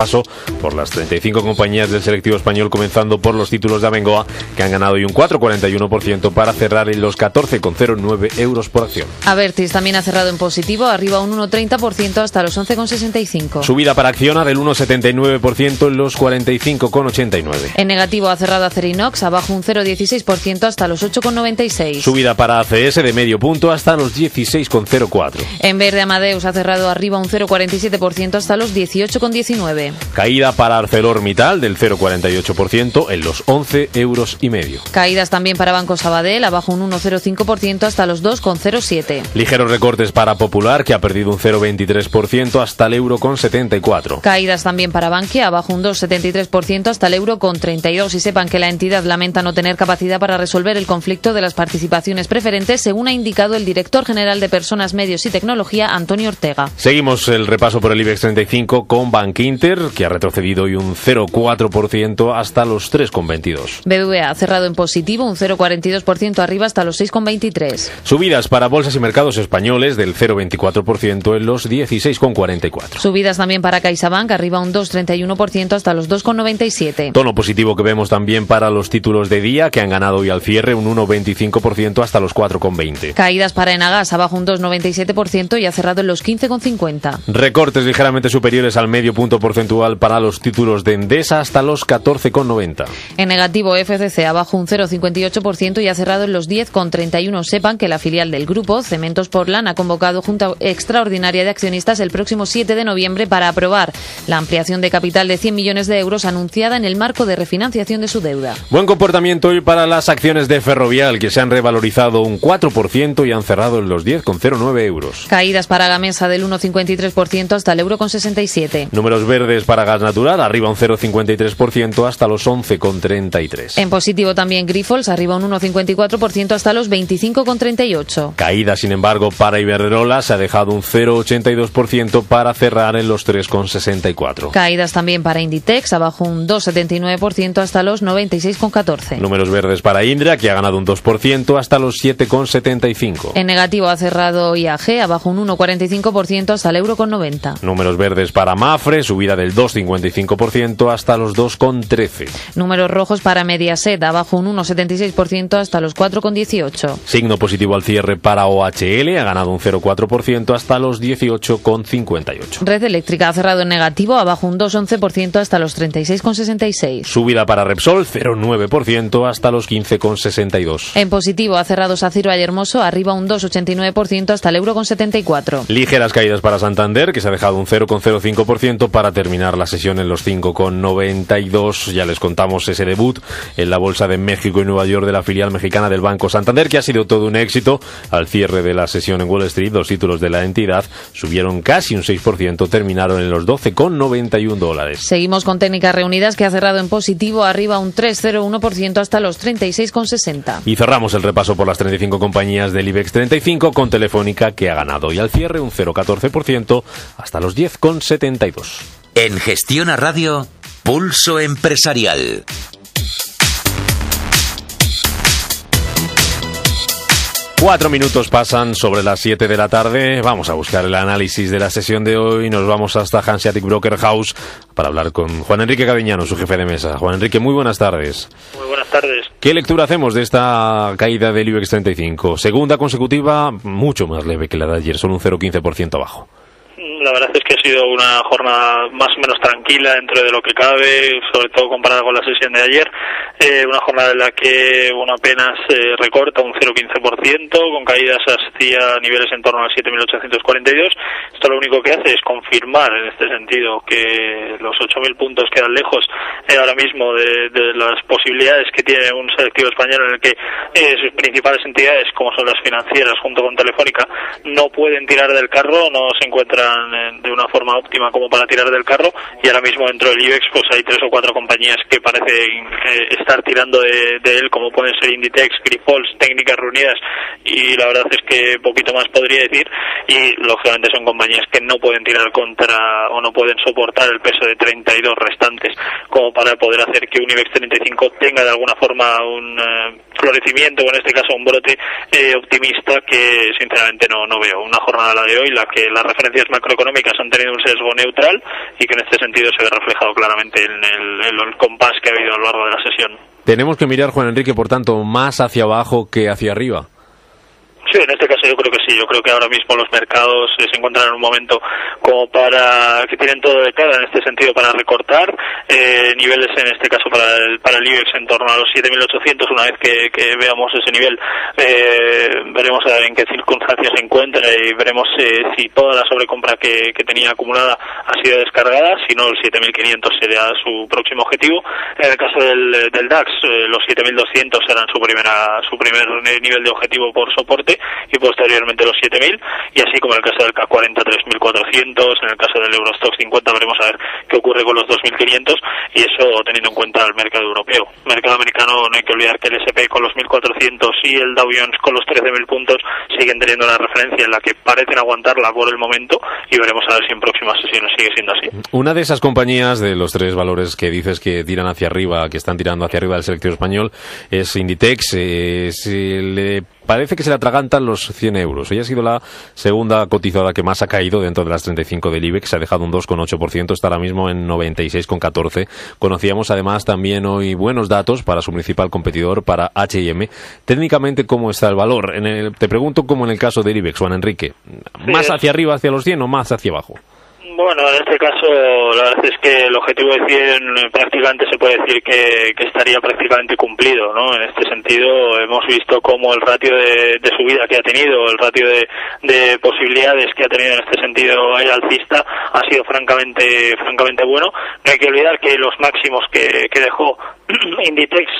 Paso por las 35 compañías del selectivo español, comenzando por los títulos de Abengoa, que han ganado hoy un 4,41% para cerrar en los 14,09 euros por acción. Abertis también ha cerrado en positivo, arriba un 1,30% hasta los 11,65. Subida para Acciona del 1,79% en los 45,89. En negativo ha cerrado Acerinox, abajo un 0,16% hasta los 8,96. Subida para ACS de medio punto hasta los 16,04. En verde Amadeus ha cerrado arriba un 0,47% hasta los 18,19. Caída para ArcelorMittal del 0,48% en los 11,5 euros. Caídas también para Banco Sabadell, abajo un 1,05% hasta los 2,07. Ligeros recortes para Popular, que ha perdido un 0,23% hasta el euro con 74. Caídas también para Bankia, abajo un 2,73% hasta el euro con 32. Y sepan que la entidad lamenta no tener capacidad para resolver el conflicto de las participaciones preferentes, según ha indicado el director general de Personas, Medios y Tecnología, Antonio Ortega. Seguimos el repaso por el IBEX 35 con Bankinter, que ha retrocedido hoy un 0,4% hasta los 3,22. BBVA ha cerrado en positivo, un 0,42% arriba hasta los 6,23. Subidas para bolsas y mercados españoles del 0,24% en los 16,44. Subidas también para CaixaBank, arriba un 2,31% hasta los 2,97. Tono positivo que vemos también para los títulos de día, que han ganado hoy al cierre un 1,25% hasta los 4,20. Caídas para Enagas, abajo un 2,97% y ha cerrado en los 15,50. Recortes ligeramente superiores al medio punto porcentual para los títulos de Endesa hasta los 14,90. En negativo, FCC abajo un 0,58% y ha cerrado en los 10,31. Sepan que la filial del grupo, Cementos Portland, ha convocado junta extraordinaria de accionistas el próximo 7 de noviembre para aprobar la ampliación de capital de 100 millones de euros anunciada en el marco de refinanciación de su deuda. Buen comportamiento hoy para las acciones de Ferrovial, que se han revalorizado un 4% y han cerrado en los 10,09 euros. Caídas para Gamesa del 1,53% hasta el euro con 67. Números verdes para Gas Natural, arriba un 0,53% hasta los 11,33. En positivo también Grifols, arriba un 1,54% hasta los 25,38. Caída, sin embargo, para Iberdrola, se ha dejado un 0,82% para cerrar en los 3,64. Caídas también para Inditex, abajo un 2,79% hasta los 96,14. Números verdes para Indra, que ha ganado un 2% hasta los 7,75. En negativo ha cerrado IAG, abajo un 1,45% hasta el euro con 90. Números verdes para Mafre, subida del 2,55% hasta los 2,13. Números rojos para Mediaset, abajo un 1,76% hasta los 4,18. Signo positivo al cierre para OHL, ha ganado un 0,4% hasta los 18,58. Red Eléctrica ha cerrado en negativo, abajo un 2,11% hasta los 36,66. Subida para Repsol, 0,9% hasta los 15,62. En positivo ha cerrado Sacir Vallehermoso, arriba un 2,89% hasta el euro con 74. Ligeras caídas para Santander, que se ha dejado un 0,05% para terminar la sesión en los 5,92. Ya les contamos ese debut en la Bolsa de México y Nueva York de la filial mexicana del Banco Santander, que ha sido todo un éxito. Al cierre de la sesión en Wall Street, los títulos de la entidad subieron casi un 6%, terminaron en los $12,91. Seguimos con Técnicas Reunidas, que ha cerrado en positivo, arriba un 3,01% hasta los 36,60. Y cerramos el repaso por las 35 compañías del IBEX 35 con Telefónica, que ha ganado hoy al cierre un 0,14% hasta los 10,72. En Gestión a Radio, Pulso Empresarial. Cuatro minutos pasan sobre las 7 de la tarde. Vamos a buscar el análisis de la sesión de hoy. Nos vamos hasta Hanseatic Broker House para hablar con Juan Enrique Cariñano, su jefe de mesa. Juan Enrique, muy buenas tardes. Muy buenas tardes. ¿Qué lectura hacemos de esta caída del IBEX 35? Segunda consecutiva, mucho más leve que la de ayer, solo un 0,15% abajo. La verdad es que ha sido una jornada más o menos tranquila dentro de lo que cabe, sobre todo comparada con la sesión de ayer. Una jornada en la que apenas recorta un 0,15%, con caídas hacia niveles en torno a 7.842. Esto lo único que hace es confirmar en este sentido que los 8.000 puntos quedan lejos ahora mismo de las posibilidades que tiene un selectivo español en el que sus principales entidades, como son las financieras junto con Telefónica, no pueden tirar del carro, no se encuentran de una forma óptima como para tirar del carro, y ahora mismo dentro del IBEX pues hay 3 o 4 compañías que parecen estar tirando de él, como pueden ser Inditex, Grifols, Técnicas Reunidas, y la verdad es que poquito más podría decir, y lógicamente son compañías que no pueden tirar contra o no pueden soportar el peso de 32 restantes como para poder hacer que un IBEX 35 tenga de alguna forma un florecimiento, o en este caso un brote optimista, que sinceramente no veo. Una jornada la de hoy, la que las referencias macroeconómicas macroeconómicas han tenido un sesgo neutral y que en este sentido se ve reflejado claramente en el compás que ha habido a lo largo de la sesión. Tenemos que mirar, Juan Enrique, por tanto, más hacia abajo que hacia arriba. Sí, en este caso yo creo que sí. Yo creo que ahora mismo los mercados se encuentran en un momento como para que tienen todo de cara en este sentido para recortar niveles, en este caso para el IBEX en torno a los 7.800. Una vez que veamos ese nivel, veremos a ver en qué circunstancias se encuentra y veremos si toda la sobrecompra que tenía acumulada ha sido descargada. Si no, el 7.500 sería su próximo objetivo. En el caso del DAX, los 7.200 serán su primer nivel de objetivo por soporte, y posteriormente los 7.000, y así como en el caso del CAC 40, 3.400, en el caso del Eurostoxx 50 veremos a ver qué ocurre con los 2.500, y eso teniendo en cuenta el mercado europeo. Mercado americano, no hay que olvidar que el S&P con los 1.400 y el Dow Jones con los 13.000 puntos siguen teniendo una referencia en la que parecen aguantarla por el momento, y veremos a ver si en próximas sesiones sigue siendo así. Una de esas compañías de los tres valores que dices que tiran hacia arriba, que están tirando hacia arriba del selectivo español, es Inditex. Parece que se le atragantan los 100 euros. Ella ha sido la segunda cotizada que más ha caído dentro de las 35 del IBEX. Se ha dejado un 2,8%, está ahora mismo en 96,14. Conocíamos además también hoy buenos datos para su principal competidor, para H&M. Técnicamente, ¿cómo está el valor? Te pregunto como en el caso del IBEX, Juan Enrique. ¿Más hacia arriba, hacia los 100 o más hacia abajo? Bueno, en este caso la verdad es que el objetivo de 100 prácticamente se puede decir que estaría prácticamente cumplido, ¿no? En este sentido hemos visto cómo el ratio de subida que ha tenido, el ratio de posibilidades que ha tenido en este sentido el alcista ha sido francamente bueno. No hay que olvidar que los máximos que dejó Inditex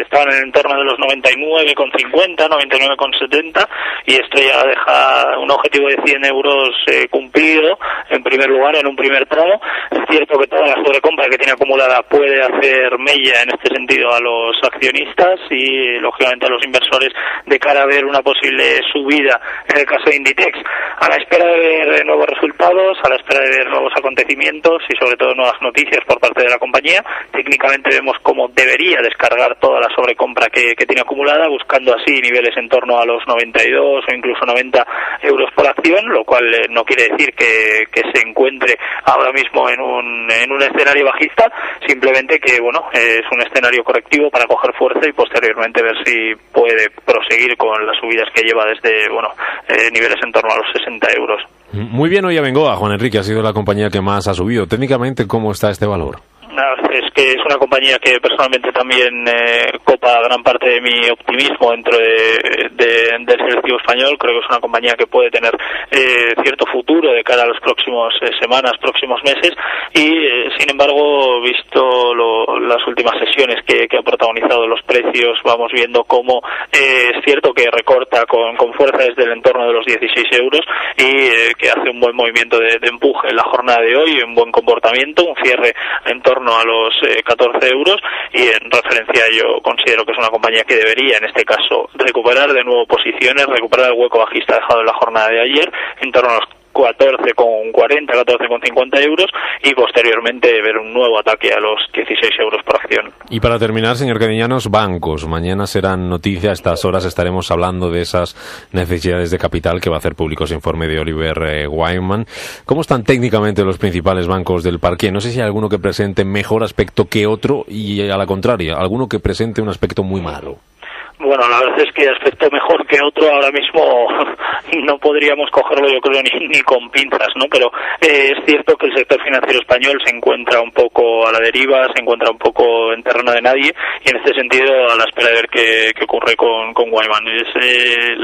estaban en torno de los 99,50, 99,70, y esto ya deja un objetivo de 100 euros cumplido en primer lugar, en un primer tramo. Es cierto que toda la sobrecompra que tiene acumulada puede hacer mella en este sentido a los accionistas y lógicamente a los inversores de cara a ver una posible subida en el caso de Inditex, a la espera de ver nuevos resultados, a la espera de ver nuevos acontecimientos y sobre todo nuevas noticias por parte de la compañía. Técnicamente vemos cómo debería descargar toda la sobrecompra que tiene acumulada, buscando así niveles en torno a los 92 o incluso 90 euros por acción, lo cual no quiere decir que se encuentre ahora mismo en un escenario bajista, simplemente que bueno, es un escenario correctivo para coger fuerza y posteriormente ver si puede proseguir con las subidas que lleva desde niveles en torno a los 60 euros. Muy bien, hoy Abengoa, Juan Enrique, ha sido la compañía que más ha subido. Técnicamente, ¿cómo está este valor? Es que es una compañía que personalmente también copa gran parte de mi optimismo dentro del selectivo español. Creo que es una compañía que puede tener cierto futuro de cara a las próximas semanas, próximos meses, y sin embargo, visto las últimas sesiones que ha protagonizado los precios, vamos viendo cómo es cierto que recorta con fuerza desde el entorno de los 16 euros y que hace un buen movimiento de empuje en la jornada de hoy, un buen comportamiento, un cierre en torno a los 14 euros, y en referencia yo considero que es una compañía que debería en este caso recuperar de nuevo posiciones, recuperar el hueco bajista dejado en la jornada de ayer en torno a los 14,40, 14,50 euros, y posteriormente ver un nuevo ataque a los 16 euros por acción. Y para terminar, señor Cadiñanos, bancos. Mañana serán noticia, a estas horas estaremos hablando de esas necesidades de capital que va a hacer público ese informe de Oliver Wyman. ¿Cómo están técnicamente los principales bancos del parqué? No sé si hay alguno que presente mejor aspecto que otro y a la contraria, alguno que presente un aspecto muy malo. Bueno, la verdad es que aspecto mejor que otro ahora mismo no podríamos cogerlo, yo creo, ni con pinzas, ¿no? Pero es cierto que el sector financiero español se encuentra un poco a la deriva, se encuentra un poco en terreno de nadie, y en este sentido a la espera de ver qué ocurre con Wyman.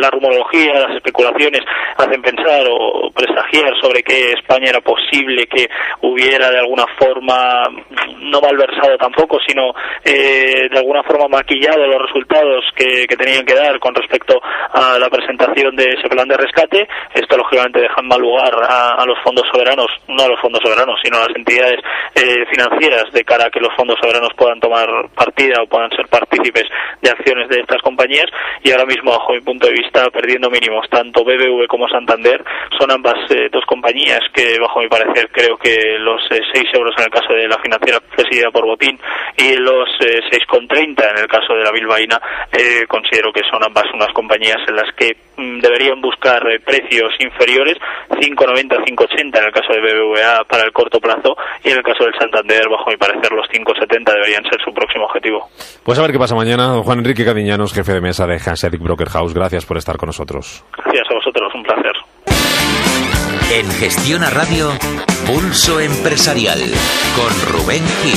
La rumorología, las especulaciones hacen pensar o presagiar sobre que España era posible que hubiera de alguna forma, no malversado tampoco, sino de alguna forma maquillado los resultados que tenían que dar con respecto a la presentación de ese plan de rescate. Esto lógicamente deja en mal lugar a los fondos soberanos, no a los fondos soberanos, sino a las entidades financieras, de cara a que los fondos soberanos puedan tomar partida o puedan ser partícipes de acciones de estas compañías, y ahora mismo, bajo mi punto de vista, perdiendo mínimos. Tanto BBV como Santander son ambas dos compañías que, bajo mi parecer, creo que los 6 euros en el caso de la financiera presidida por Botín, y los 6,30 en el caso de la bilbaína, considero que son ambas unas compañías en las que deberían buscar precios inferiores, 5,90, 5,80 en el caso de BBVA para el corto plazo, y en el caso del Santander, bajo mi parecer, los 5,70 deberían ser su próximo objetivo. Pues a ver qué pasa mañana. Don Juan Enrique Cadiñanos, jefe de mesa de Hanseatic Broker House, gracias por estar con nosotros. Gracias a vosotros, un placer. En Gestión a Radio, Pulso Empresarial, con Rubén Gil.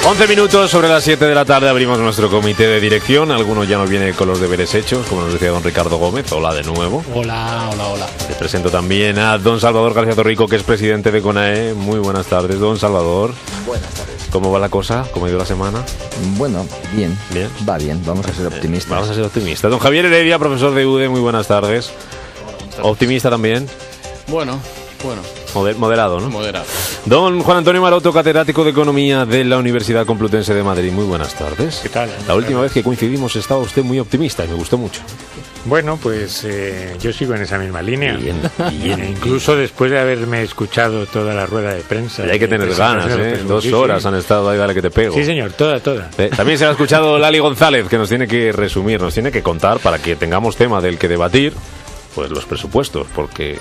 11 minutos sobre las 7 de la tarde abrimos nuestro comité de dirección. Algunos ya nos viene con los deberes hechos, como nos decía don Ricardo Gómez. Hola de nuevo. Hola, hola, hola. Les presento también a don Salvador García Torrico, que es presidente de CONAE. Muy buenas tardes, don Salvador. Buenas tardes. ¿Cómo va la cosa? ¿Cómo ha ido la semana? Bueno, bien. ¿Bien? Va bien, vamos a ser optimistas. Vamos a ser optimistas. Don Javier Heredia, profesor de UDE, muy buenas tardes. ¿Optimista también? Bueno. Moderado, ¿no? Moderado. Don Juan Antonio Maroto, catedrático de Economía de la Universidad Complutense de Madrid. Muy buenas tardes. ¿Qué tal? La última vez que coincidimos estaba usted muy optimista y me gustó mucho. Bueno, pues yo sigo en esa misma línea. Bien. Incluso después de haberme escuchado toda la rueda de prensa. Y hay que tener ganas, ¿eh? 2 horas han estado ahí, dale que te pego. Sí, señor, toda. También se ha escuchado Lali González, que nos tiene que resumir, nos tiene que contar, para que tengamos tema del que debatir, pues los presupuestos, porque...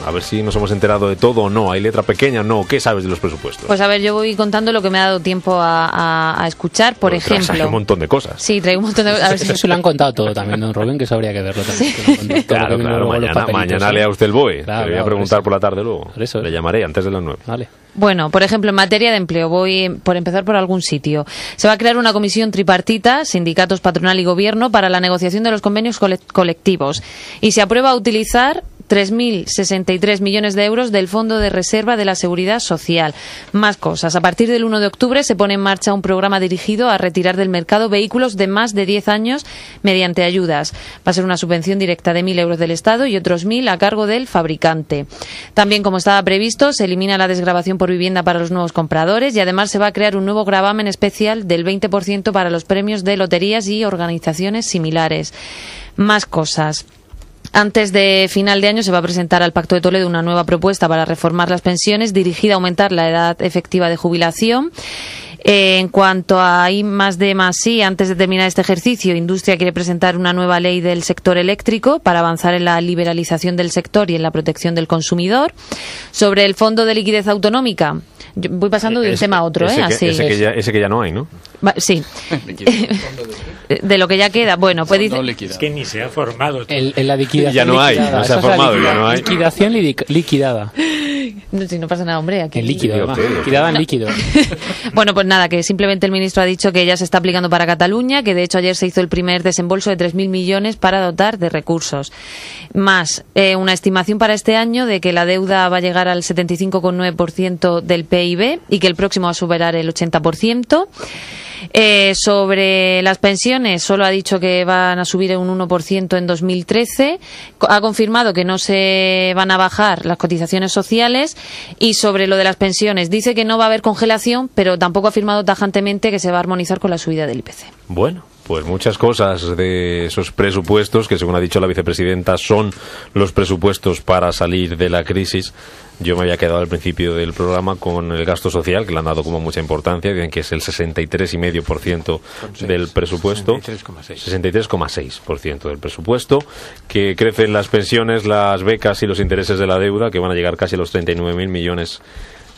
A ver si nos hemos enterado de todo o no. ¿Hay letra pequeña o no? ¿Qué sabes de los presupuestos? Pues a ver, yo voy contando lo que me ha dado tiempo a escuchar. Por ejemplo... Hay un montón de cosas. Sí, traigo un montón de cosas. Eso se lo han contado todo también, don Rubén, que eso habría que verlo también. Sí. Claro. Mañana lea usted el BOE. Claro, Le voy a preguntar por la tarde luego. Eso. Le llamaré antes de las 9. Vale. Bueno, por ejemplo, en materia de empleo, voy por empezar por algún sitio. Se va a crear una comisión tripartita, sindicatos, patronal y gobierno, para la negociación de los convenios colectivos. Y se aprueba utilizar 3.063 millones de euros del Fondo de Reserva de la Seguridad Social. Más cosas. A partir del 1 de octubre se pone en marcha un programa dirigido a retirar del mercado vehículos de más de 10 años mediante ayudas. Va a ser una subvención directa de 1.000 euros del Estado y otros 1.000 a cargo del fabricante. También, como estaba previsto, se elimina la desgravación por vivienda para los nuevos compradores y además se va a crear un nuevo gravamen especial del 20% para los premios de loterías y organizaciones similares. Más cosas. Antes de final de año se va a presentar al Pacto de Toledo una nueva propuesta para reformar las pensiones dirigida a aumentar la edad efectiva de jubilación. En cuanto a I+D+I, antes de terminar este ejercicio, Industria quiere presentar una nueva ley del sector eléctrico para avanzar en la liberalización del sector y en la protección del consumidor. Sobre el Fondo de Liquidez Autonómica, yo voy pasando de un tema a otro, así. Ese que ya no hay, ¿no? Sí. De lo que ya queda. Bueno, pues dice... Es que ni se ha formado. En la liquidación ya no hay, no se ha formado, ya no hay. Liquidación liquidada. No, si no pasa nada, hombre. Aquí... En líquido, además. Liquidada en líquido. Bueno, pues nada, que simplemente el ministro ha dicho que ya se está aplicando para Cataluña, que de hecho ayer se hizo el primer desembolso de 3.000 millones para dotar de recursos. Más, una estimación para este año de que la deuda va a llegar al 75,9% del PIB y que el próximo va a superar el 80%. Sobre las pensiones, solo ha dicho que van a subir un 1% en 2013. Ha confirmado que no se van a bajar las cotizaciones sociales. Y sobre lo de las pensiones, dice que no va a haber congelación, pero tampoco ha afirmado tajantemente que se va a armonizar con la subida del IPC. Bueno, pues muchas cosas de esos presupuestos que, según ha dicho la vicepresidenta, son los presupuestos para salir de la crisis. Yo me había quedado al principio del programa con el gasto social, que le han dado como mucha importancia, dicen que es el 63,5% del presupuesto, 63,6% del presupuesto, que crecen las pensiones, las becas y los intereses de la deuda, que van a llegar casi a los 39.000 millones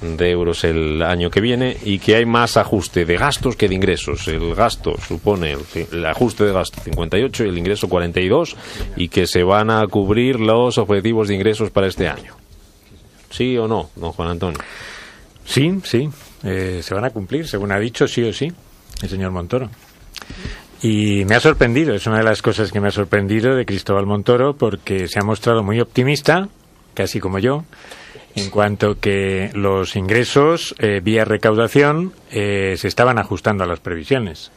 de euros el año que viene, y que hay más ajuste de gastos que de ingresos. El gasto supone, el ajuste de gasto 58 y el ingreso 42, y que se van a cubrir los objetivos de ingresos para este año. ¿Sí o no, don Juan Antonio? Sí, se van a cumplir, según ha dicho, sí o sí, el señor Montoro. Y me ha sorprendido, es una de las cosas que me ha sorprendido de Cristóbal Montoro, porque se ha mostrado muy optimista, casi como yo, en cuanto que los ingresos vía recaudación se estaban ajustando a las previsiones.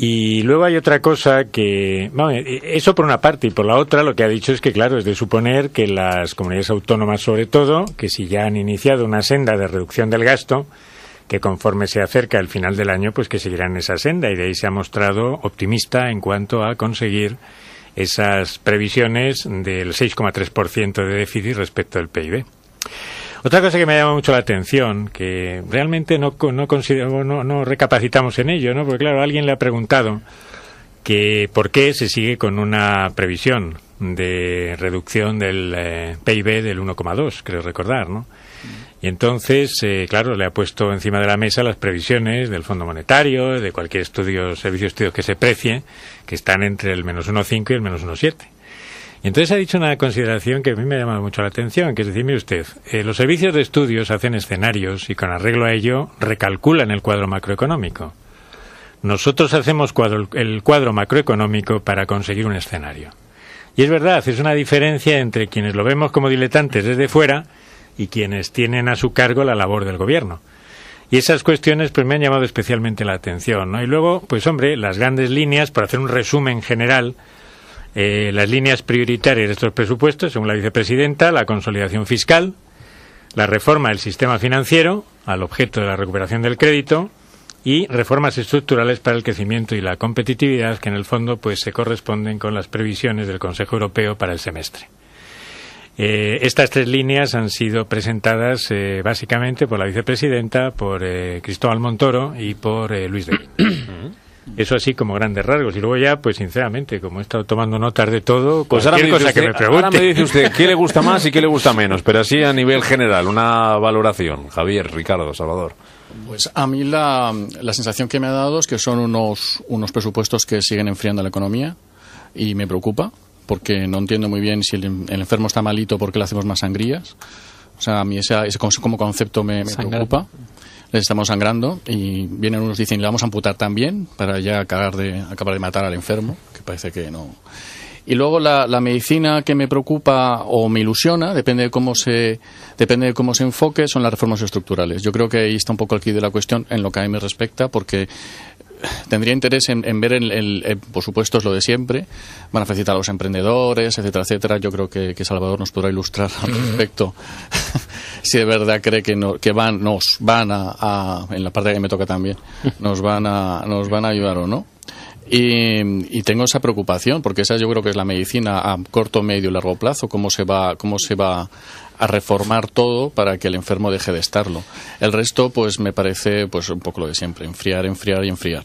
Y luego hay otra cosa que, bueno, eso por una parte, y por la otra lo que ha dicho es que, claro, es de suponer que las comunidades autónomas, sobre todo, que si ya han iniciado una senda de reducción del gasto, que conforme se acerca el final del año, pues que seguirán esa senda, y de ahí se ha mostrado optimista en cuanto a conseguir esas previsiones del 6,3% de déficit respecto del PIB. Otra cosa que me llama mucho la atención, que realmente no recapacitamos en ello, ¿no? Porque claro, alguien le ha preguntado que por qué se sigue con una previsión de reducción del PIB del 1,2, creo recordar, ¿no? Y entonces, claro, le ha puesto encima de la mesa las previsiones del Fondo Monetario, de cualquier servicio de estudios que se precie, que están entre el menos 1,5 y el menos 1,7. Y entonces ha dicho una consideración que a mí me ha llamado mucho la atención, que es decir, mire usted, los servicios de estudios hacen escenarios y con arreglo a ello recalculan el cuadro macroeconómico. Nosotros hacemos el cuadro macroeconómico para conseguir un escenario. Y es verdad, es una diferencia entre quienes lo vemos como diletantes desde fuera y quienes tienen a su cargo la labor del gobierno. Y esas cuestiones pues me han llamado especialmente la atención, ¿no? Y luego, pues hombre, las grandes líneas, por hacer un resumen general, las líneas prioritarias de estos presupuestos, según la vicepresidenta, la consolidación fiscal, la reforma del sistema financiero, al objeto de la recuperación del crédito, y reformas estructurales para el crecimiento y la competitividad, que en el fondo pues se corresponden con las previsiones del Consejo Europeo para el semestre. Estas tres líneas han sido presentadas básicamente por la vicepresidenta, por Cristóbal Montoro y por Luis de Guindos. Eso así como grandes rasgos. Y luego ya, pues sinceramente, como he estado tomando notas de todo, pues cualquier cosa que me pregunte. Ahora me dice usted qué le gusta más y qué le gusta menos, pero así a nivel general, una valoración. Javier, Ricardo, Salvador. Pues a mí la sensación que me ha dado es que son unos presupuestos que siguen enfriando la economía y me preocupa, porque no entiendo muy bien si el enfermo está malito, ¿por qué le hacemos más sangrías? O sea, a mí ese como concepto me preocupa. Les estamos sangrando y vienen unos dicen le vamos a amputar también para ya acabar de matar al enfermo, que parece que no. Y luego la medicina que me preocupa o me ilusiona, depende de cómo se enfoque, son las reformas estructurales. Yo creo que ahí está un poco el quid de la cuestión en lo que a mí me respecta, porque tendría interés en ver por supuesto es lo de siempre, van a felicitar a los emprendedores, etcétera, etcétera. Yo creo que Salvador nos podrá ilustrar al respecto si de verdad cree que nos van a en la parte que me toca también, nos van a ayudar o no. Y tengo esa preocupación, porque esa yo creo que es la medicina a corto, medio y largo plazo, cómo se va a reformar todo para que el enfermo deje de estarlo. El resto, pues me parece pues un poco lo de siempre, enfriar y enfriar.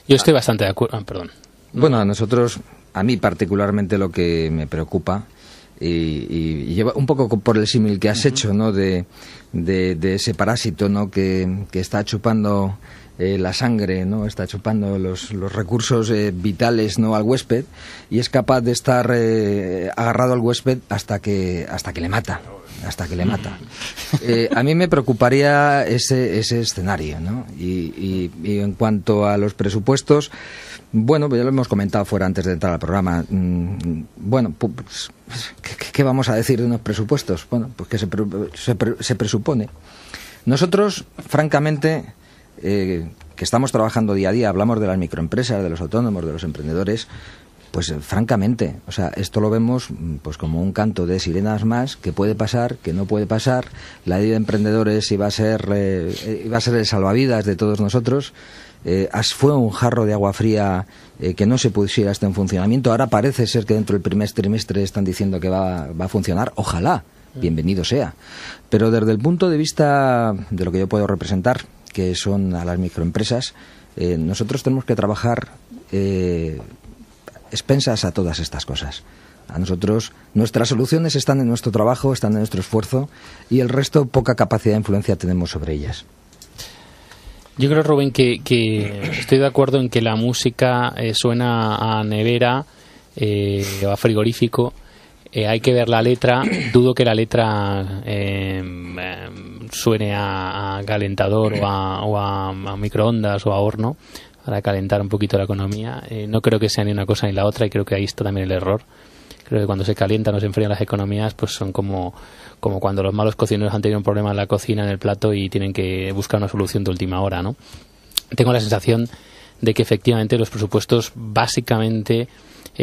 Yo estoy bastante de acuerdo. Perdón. Bueno, a mí particularmente lo que me preocupa, y lleva un poco por el símil que has hecho, ¿no? De ese parásito, ¿no? que está chupando la sangre, ¿no? Está chupando los recursos vitales, ¿no? al huésped, y es capaz de estar agarrado al huésped hasta que le mata. A mí me preocuparía ese escenario, ¿no? Y en cuanto a los presupuestos, bueno, pues ya lo hemos comentado fuera antes de entrar al programa. Bueno, pues, ¿qué vamos a decir de unos presupuestos? Bueno, pues que se presupone. Nosotros, francamente, que estamos trabajando día a día, hablamos de las microempresas, de los autónomos, de los emprendedores, pues francamente, o sea, esto lo vemos pues como un canto de sirenas más, que puede pasar, que no puede pasar. La ley de emprendedores iba a ser el salvavidas de todos nosotros. Fue un jarro de agua fría que no se pusiera esto en funcionamiento. Ahora parece ser que dentro del primer trimestre están diciendo que va a funcionar. Ojalá, bienvenido sea. Pero desde el punto de vista de lo que yo puedo representar, que son a las microempresas, nosotros tenemos que trabajar expensas a todas estas cosas. A nosotros, nuestras soluciones están en nuestro trabajo, están en nuestro esfuerzo, y el resto poca capacidad de influencia tenemos sobre ellas. Yo creo, Rubén, que estoy de acuerdo en que la música suena a nevera o a frigorífico. Hay que ver la letra. Dudo que la letra suene a calentador o a microondas o a horno para calentar un poquito la economía. No creo que sea ni una cosa ni la otra, y creo que ahí está también el error. Creo que cuando se calientan o se enfrían las economías, pues son como cuando los malos cocineros han tenido un problema en la cocina, en el plato, y tienen que buscar una solución de última hora, ¿no? Tengo la sensación de que efectivamente los presupuestos básicamente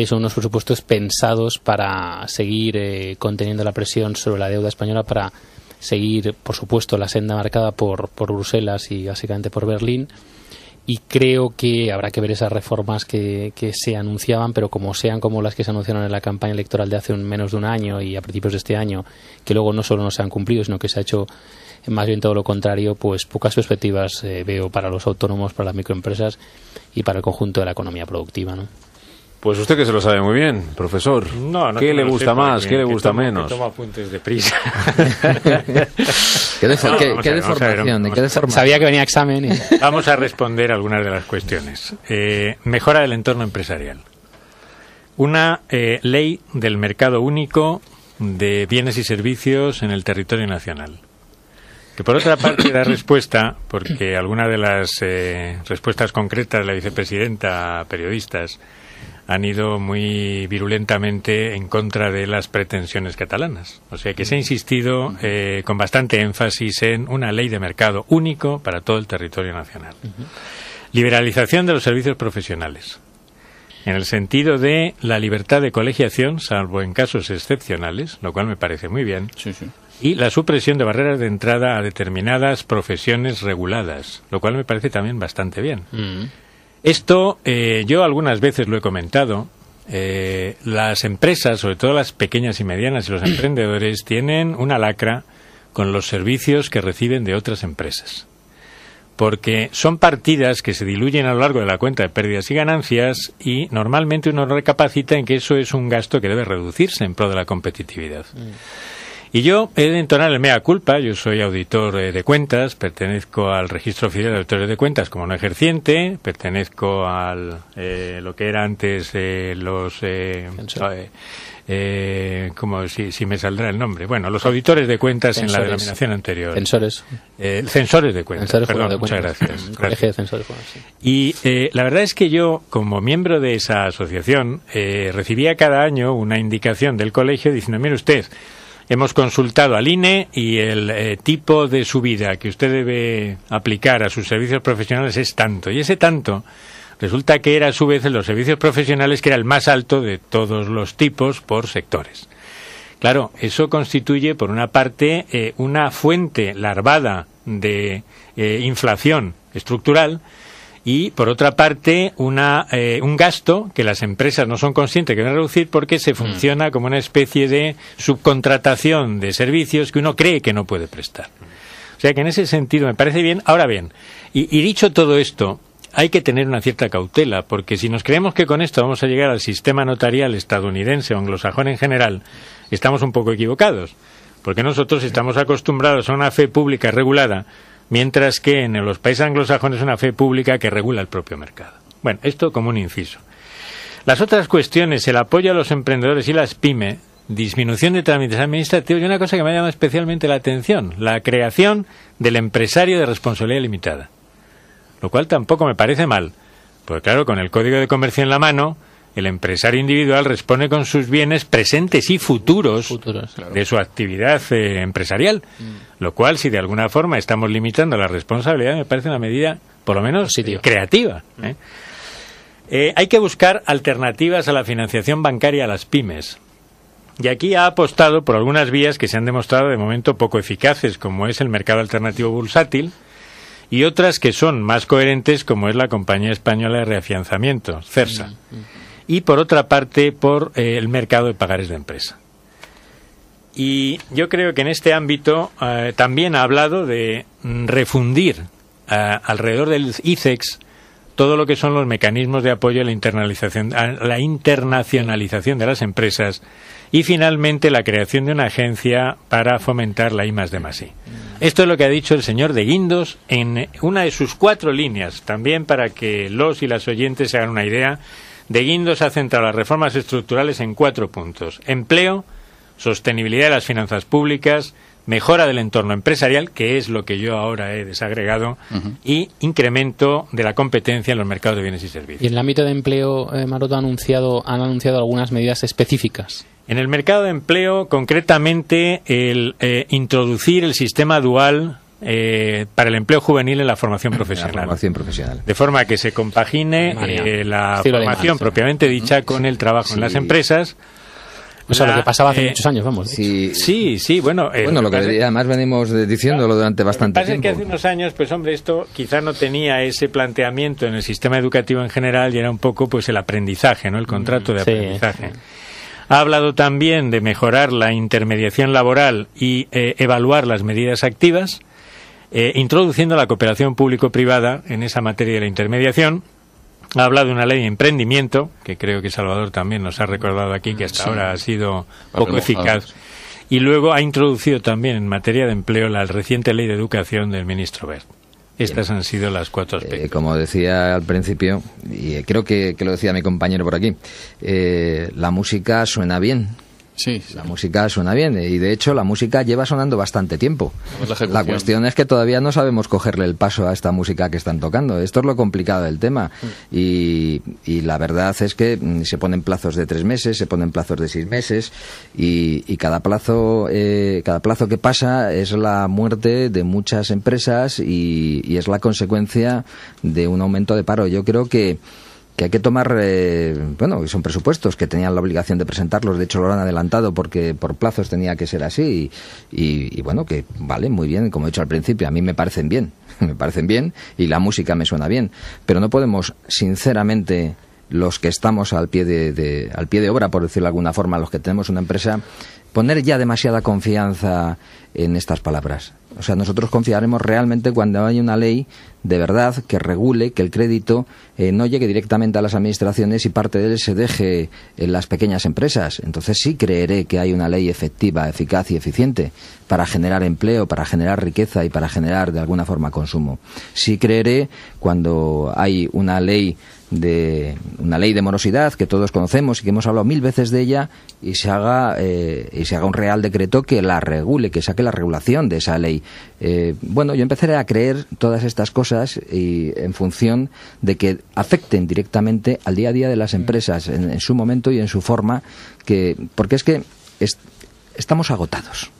son unos presupuestos pensados para seguir conteniendo la presión sobre la deuda española, para seguir, por supuesto, la senda marcada por Bruselas y básicamente por Berlín. Y creo que habrá que ver esas reformas que se anunciaban, pero como sean como las que se anunciaron en la campaña electoral de hace menos de un año y a principios de este año, que luego no solo no se han cumplido, sino que se ha hecho más bien todo lo contrario, pues pocas perspectivas veo para los autónomos, para las microempresas y para el conjunto de la economía productiva, ¿no? Pues usted que se lo sabe muy bien, profesor. No, ¿Qué le gusta más? ¿Qué le gusta menos? Toma apuntes de prisa. ¿Qué deformación? Sabía que venía examen. Vamos a responder algunas de las cuestiones. Mejora del entorno empresarial. Una ley del mercado único de bienes y servicios en el territorio nacional. Que por otra parte da respuesta, porque algunas de las respuestas concretas de la vicepresidenta a periodistas han ido muy virulentamente en contra de las pretensiones catalanas. O sea que se ha insistido con bastante énfasis en una ley de mercado único para todo el territorio nacional. Liberalización de los servicios profesionales, en el sentido de la libertad de colegiación, salvo en casos excepcionales, lo cual me parece muy bien, y la supresión de barreras de entrada a determinadas profesiones reguladas, lo cual me parece también bastante bien. Esto, yo algunas veces lo he comentado, las empresas, sobre todo las pequeñas y medianas y los emprendedores, tienen una lacra con los servicios que reciben de otras empresas. Porque son partidas que se diluyen a lo largo de la cuenta de pérdidas y ganancias y normalmente uno recapacita en que eso es un gasto que debe reducirse en pro de la competitividad. Y yo he de entonar el mea culpa. Yo soy auditor de cuentas, pertenezco al Registro Oficial de Auditores de Cuentas como no ejerciente, pertenezco al lo que era antes como si me saldrá el nombre. Bueno, los auditores de cuentas censores. En la denominación anterior. Censores. Censores de cuentas. Censores, perdón, de muchas cuentas. gracias. Colegio de censores. Bueno, sí. Y la verdad es que yo, como miembro de esa asociación, recibía cada año una indicación del colegio diciendo, mire usted, hemos consultado al INE y el tipo de subida que usted debe aplicar a sus servicios profesionales es tanto. Y ese tanto resulta que era a su vez en los servicios profesionales que era el más alto de todos los tipos por sectores. Claro, eso constituye por una parte una fuente larvada de inflación estructural y por otra parte un gasto que las empresas no son conscientes que deben reducir porque se funciona como una especie de subcontratación de servicios que uno cree que no puede prestar. O sea que en ese sentido me parece bien. Ahora bien, y dicho todo esto, hay que tener una cierta cautela, porque si nos creemos que con esto vamos a llegar al sistema notarial estadounidense o anglosajón en general, estamos un poco equivocados, porque nosotros estamos acostumbrados a una fe pública regulada, mientras que en los países anglosajones es una fe pública que regula el propio mercado. Bueno, esto como un inciso. Las otras cuestiones, el apoyo a los emprendedores y las pymes, disminución de trámites administrativos y una cosa que me ha llamado especialmente la atención, la creación del empresario de responsabilidad limitada. Lo cual tampoco me parece mal, porque claro, con el Código de Comercio en la mano, el empresario individual responde con sus bienes presentes y futuros claro, de su actividad empresarial, lo cual, si de alguna forma estamos limitando la responsabilidad, me parece una medida, por lo menos, creativa. Hay que buscar alternativas a la financiación bancaria a las pymes. Y aquí ha apostado por algunas vías que se han demostrado de momento poco eficaces, como es el mercado alternativo bursátil, y otras que son más coherentes, como es la Compañía Española de Reafianzamiento, CERSA. Y por otra parte, por el mercado de pagares de empresa. Y yo creo que en este ámbito también ha hablado de refundir alrededor del ICEX todo lo que son los mecanismos de apoyo a la internacionalización de las empresas y finalmente la creación de una agencia para fomentar la I+D+I. Esto es lo que ha dicho el señor de Guindos en una de sus 4 líneas, también para que los y las oyentes se hagan una idea. De Guindos ha centrado las reformas estructurales en 4 puntos: empleo, sostenibilidad de las finanzas públicas, mejora del entorno empresarial, que es lo que yo ahora he desagregado, y incremento de la competencia en los mercados de bienes y servicios. Y en el ámbito de empleo, Maroto han anunciado algunas medidas específicas. En el mercado de empleo, concretamente, el introducir el sistema dual para el empleo juvenil en la formación profesional. De forma que se compagine la formación propiamente dicha con el trabajo en las empresas. O sea, lo que pasaba hace muchos años, vamos. Sí, bueno. Lo que además venimos diciéndolo durante bastante tiempo. Lo que pasa es que hace unos años, pues hombre, esto quizás no tenía ese planteamiento en el sistema educativo en general y era un poco pues el aprendizaje, ¿no? El contrato de aprendizaje. Ha hablado también de mejorar la intermediación laboral y evaluar las medidas activas, introduciendo la cooperación público-privada en esa materia de la intermediación. Ha hablado de una ley de emprendimiento, que creo que Salvador también nos ha recordado aquí, que hasta ahora ha sido poco eficaz. Y luego ha introducido también en materia de empleo la reciente ley de educación del ministro Wert. Estas han sido las 4 aspectos. Como decía al principio, y creo que lo decía mi compañero por aquí, la música suena bien. Sí. La música suena bien y de hecho la música lleva sonando bastante tiempo. La cuestión es que todavía no sabemos cogerle el paso a esta música que están tocando. Esto es lo complicado del tema y la verdad es que se ponen plazos de 3 meses, se ponen plazos de 6 meses y cada plazo que pasa es la muerte de muchas empresas y es la consecuencia de un aumento de paro. Yo creo que hay que tomar, son presupuestos que tenían la obligación de presentarlos, de hecho lo han adelantado porque por plazos tenía que ser así y bueno, que vale, muy bien, como he dicho al principio, a mí me parecen bien y la música me suena bien, pero no podemos, sinceramente, los que estamos al pie de obra, por decirlo de alguna forma, los que tenemos una empresa, poner ya demasiada confianza en estas palabras. O sea, nosotros confiaremos realmente cuando haya una ley de verdad que regule que el crédito no llegue directamente a las administraciones y parte de él se deje en las pequeñas empresas. Entonces sí creeré que hay una ley efectiva, eficaz y eficiente para generar empleo, para generar riqueza y para generar de alguna forma consumo. Sí creeré cuando hay una ley de morosidad que todos conocemos y que hemos hablado 1000 veces de ella y se haga un real decreto que la regule, que saque la regulación de esa ley. Yo empezaré a creer todas estas cosas y en función de que afecten directamente al día a día de las empresas en su momento y en su forma, porque es que estamos agotados.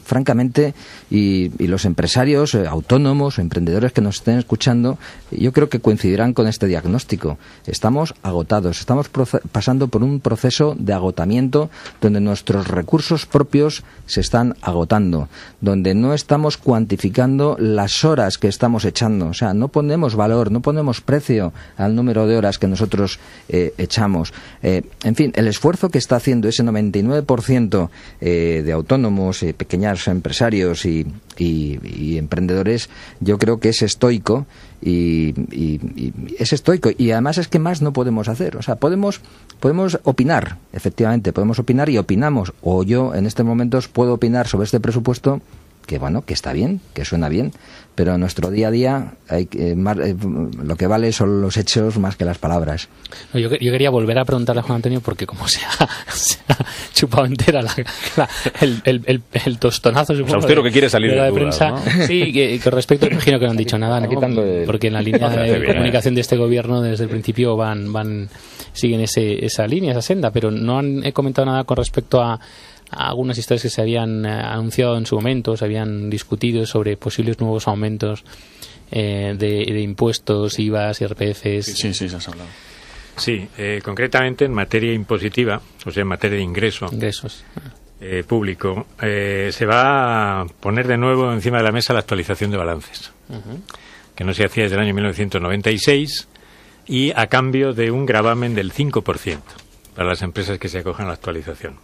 Francamente, y los empresarios autónomos o emprendedores que nos estén escuchando, yo creo que coincidirán con este diagnóstico. Estamos agotados, estamos pasando por un proceso de agotamiento donde nuestros recursos propios se están agotando, donde no estamos cuantificando las horas que estamos echando. O sea, no ponemos valor, no ponemos precio al número de horas que nosotros echamos. En fin, el esfuerzo que está haciendo ese 99% de autónomos, pequeños empresarios y emprendedores, yo creo que es estoico y es estoico y además es que más no podemos hacer. O sea, podemos opinar, efectivamente, podemos opinar y opinamos, o yo en este momento puedo opinar sobre este presupuesto que está bien, que suena bien, pero en nuestro día a día lo que vale son los hechos más que las palabras. Yo quería volver a preguntarle a Juan Antonio porque como se ha chupado entera el tostonazo, supongo, usted lo que quiere salir de prensa, ¿no? Sí, que respecto, imagino que no han dicho nada, ¿no? Porque en la línea de comunicación de este gobierno desde el principio siguen esa línea, esa senda, pero no han comentado nada con respecto a algunas historias que se habían anunciado en su momento, se habían discutido sobre posibles nuevos aumentos de impuestos, IVAs, IRPFs. Sí, se has hablado. Sí, concretamente en materia impositiva, o sea, en materia de ingresos público, se va a poner de nuevo encima de la mesa la actualización de balances, que no se hacía desde el año 1996 y a cambio de un gravamen del 5% para las empresas que se acojan a la actualización.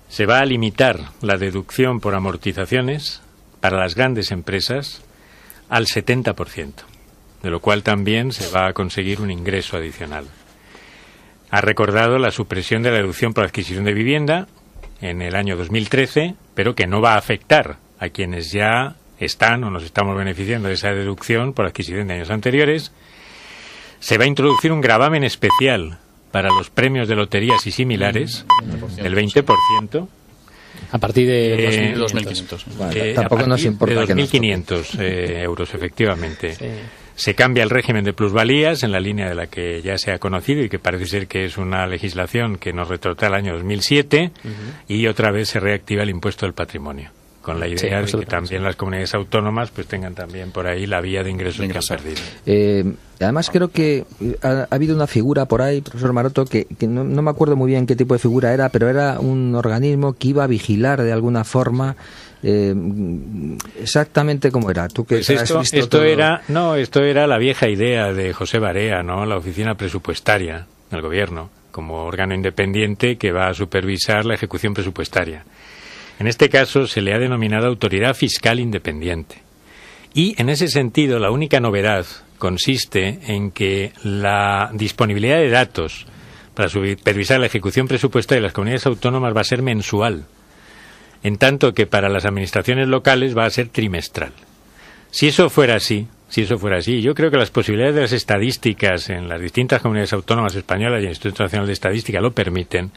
Se va a limitar la deducción por amortizaciones para las grandes empresas al 70%, de lo cual también se va a conseguir un ingreso adicional. Ha recordado la supresión de la deducción por adquisición de vivienda en el año 2013, pero que no va a afectar a quienes ya están o nos estamos beneficiando de esa deducción por adquisición de años anteriores. Se va a introducir un gravamen especial para los premios de loterías y similares, del 20%, A partir de 2.500. Bueno, tampoco nos importa de 2.500 euros, efectivamente. Sí. Se cambia el régimen de plusvalías en la línea de la que ya se ha conocido y que parece ser que es una legislación que nos retrotrae al año 2007 y otra vez se reactiva el impuesto del patrimonio, con la idea de que también las comunidades autónomas pues tengan también por ahí la vía de ingresos que han perdido. Además creo que ha habido una figura por ahí, profesor Maroto, que no me acuerdo muy bien qué tipo de figura era, pero era un organismo que iba a vigilar de alguna forma exactamente cómo era. ¿Tú que pues esto era la vieja idea de José Barea, ¿no? La oficina presupuestaria del gobierno como órgano independiente que va a supervisar la ejecución presupuestaria. En este caso se le ha denominado Autoridad Fiscal Independiente. Y en ese sentido la única novedad consiste en que la disponibilidad de datos para supervisar la ejecución presupuestaria de las comunidades autónomas va a ser mensual, en tanto que para las administraciones locales va a ser trimestral. Si eso fuera así, yo creo que las posibilidades de las estadísticas en las distintas comunidades autónomas españolas y el Instituto Nacional de Estadística lo permiten,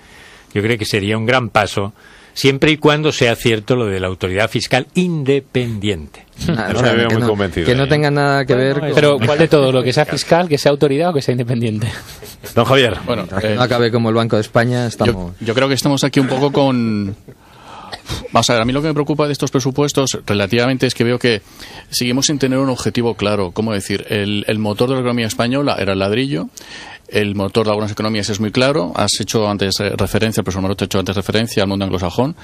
yo creo que sería un gran paso, siempre y cuando sea cierto lo de la autoridad fiscal independiente. No me veo muy convencido. Que no tenga nada que ver con... Pero ¿cuál de todo? ¿Lo que sea fiscal, que sea autoridad o que sea independiente? Don Javier. Bueno, no acabe como el Banco de España, estamos... Yo creo que estamos aquí un poco con... Vamos a ver, a mí lo que me preocupa de estos presupuestos relativamente es que veo que seguimos sin tener un objetivo claro. ¿Cómo decir? El motor de la economía española era el ladrillo. El motor de algunas economías es muy claro. Has hecho antes referencia, el profesor Maroto ha hecho antes referencia al mundo anglosajón.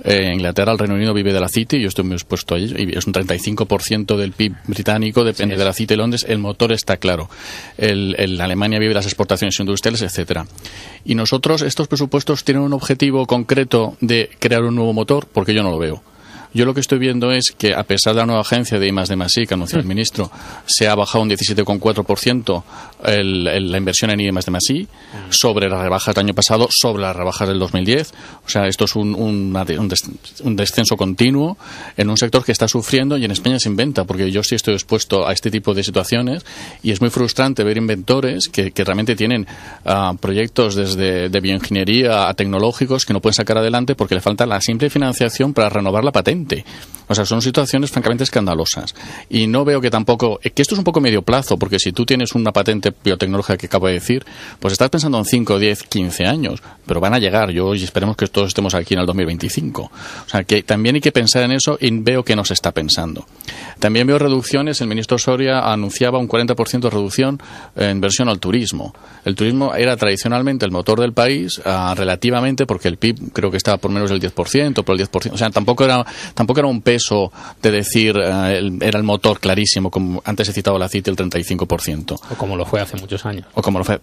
Inglaterra, el Reino Unido vive del aceite, y yo estoy muy expuesto a ello. Y es un 35% del PIB británico, depende del aceite y Londres. El motor está claro. Alemania vive las exportaciones industriales, etcétera. Y nosotros, estos presupuestos tienen un objetivo concreto de crear un nuevo motor, porque yo no lo veo. Yo lo que estoy viendo es que, a pesar de la nueva agencia de I+D+I que anunció el ministro, se ha bajado un 17,4% la inversión en I+D+I sobre las rebajas del año pasado, sobre las rebajas del 2010. O sea, esto es un descenso continuo en un sector que está sufriendo, y en España se inventa, porque yo sí estoy expuesto a este tipo de situaciones y es muy frustrante ver inventores que realmente tienen proyectos desde de bioingeniería a tecnológicos que no pueden sacar adelante porque le falta la simple financiación para renovar la patente. O sea, son situaciones francamente escandalosas. Y no veo que tampoco... que esto es un poco medio plazo, porque si tú tienes una patente biotecnológica que acabo de decir, pues estás pensando en 5, 10, 15 años. Pero van a llegar. Y esperemos que todos estemos aquí en el 2025. O sea, que también hay que pensar en eso, y veo que no se está pensando. También veo reducciones. El ministro Soria anunciaba un 40% de reducción en inversión al turismo. El turismo era tradicionalmente el motor del país, relativamente, porque el PIB creo que estaba por menos del 10%, por el 10%. O sea, tampoco era un peso de decir era el motor clarísimo, como antes he citado el aceite, el 35%. O como lo fue hace muchos años. O como lo fue,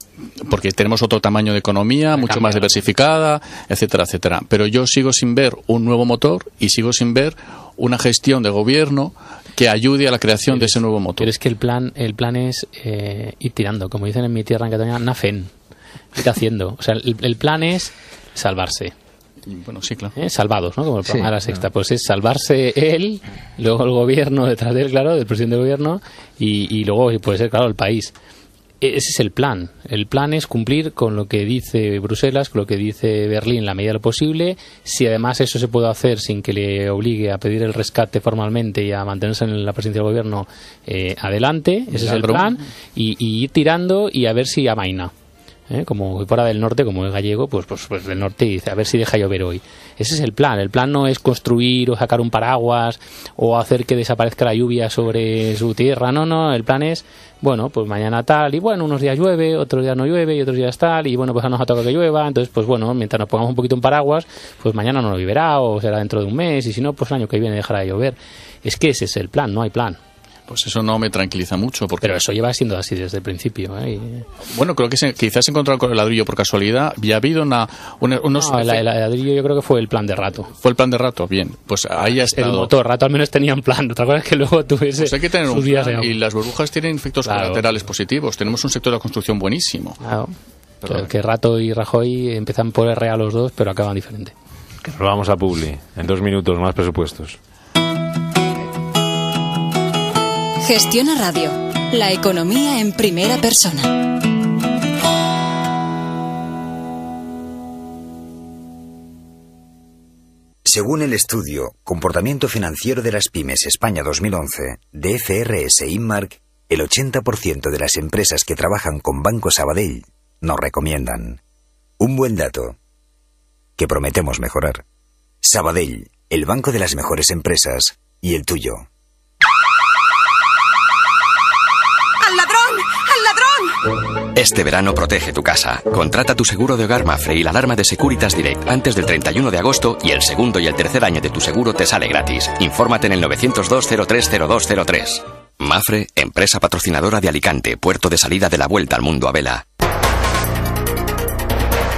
porque tenemos otro tamaño de economía, mucho más diversificada, etcétera, etcétera. Pero yo sigo sin ver un nuevo motor y sigo sin ver una gestión de gobierno que ayude a la creación de ese nuevo motor. Pero es que el plan es ir tirando, como dicen en mi tierra en Cataluña, nafen, ir haciendo. O sea, el plan es salvarse. Bueno, sí, claro. Salvados, ¿no? Como el programa de la Sexta. Pues es salvarse él, luego el gobierno detrás de él, claro, del presidente del gobierno, y luego puede ser, claro, el país. Ese es el plan. El plan es cumplir con lo que dice Bruselas, con lo que dice Berlín en la medida de lo posible. Si además eso se puede hacer sin que le obligue a pedir el rescate formalmente y a mantenerse en la presidencia del gobierno, adelante. Ese es el plan. Y ir tirando y a ver si amaina. Como fuera del norte, como es gallego, pues del norte, y dice, a ver si deja llover hoy. Ese es el plan. El plan no es construir o sacar un paraguas o hacer que desaparezca la lluvia sobre su tierra. No, el plan es, bueno, pues mañana tal, y bueno, unos días llueve, otros días no llueve, y otros días tal, y bueno, pues nos ha tocado que llueva, entonces pues bueno, mientras nos pongamos un poquito en paraguas, pues mañana no lloverá, o será dentro de un mes, y si no, pues el año que viene dejará de llover. Es que ese es el plan, no hay plan. Pues eso no me tranquiliza mucho. Pero eso lleva siendo así desde el principio. Bueno, creo que quizás se encontrado con el ladrillo por casualidad. Ya ha habido unos... No, el ladrillo yo creo que fue el plan de Rato. Fue el plan de Rato, bien. Pues ahí ha estado... El motor, Rato al menos tenía un plan. Otra cosa es que luego tuviese... Pues hay que tener un plan, y las burbujas tienen efectos colaterales positivos. Tenemos un sector de la construcción buenísimo. Claro. Que Rato y Rajoy empiezan por R a los dos, pero acaban diferente. Nos vamos a Publi. En 2 minutos, más presupuestos. Gestiona Radio, la economía en primera persona. Según el estudio Comportamiento Financiero de las Pymes España 2011 de FRS Inmark, el 80% de las empresas que trabajan con Banco Sabadell nos recomiendan. Un buen dato que prometemos mejorar. Sabadell, el banco de las mejores empresas, y el tuyo. ¡Al ladrón! ¡Al ladrón! Este verano protege tu casa. Contrata tu seguro de hogar Mafre y la alarma de Securitas Direct antes del 31 de agosto y el segundo y el tercer año de tu seguro te sale gratis. Infórmate en el 902-030203. Mafre, empresa patrocinadora de Alicante, puerto de salida de la Vuelta al Mundo a vela.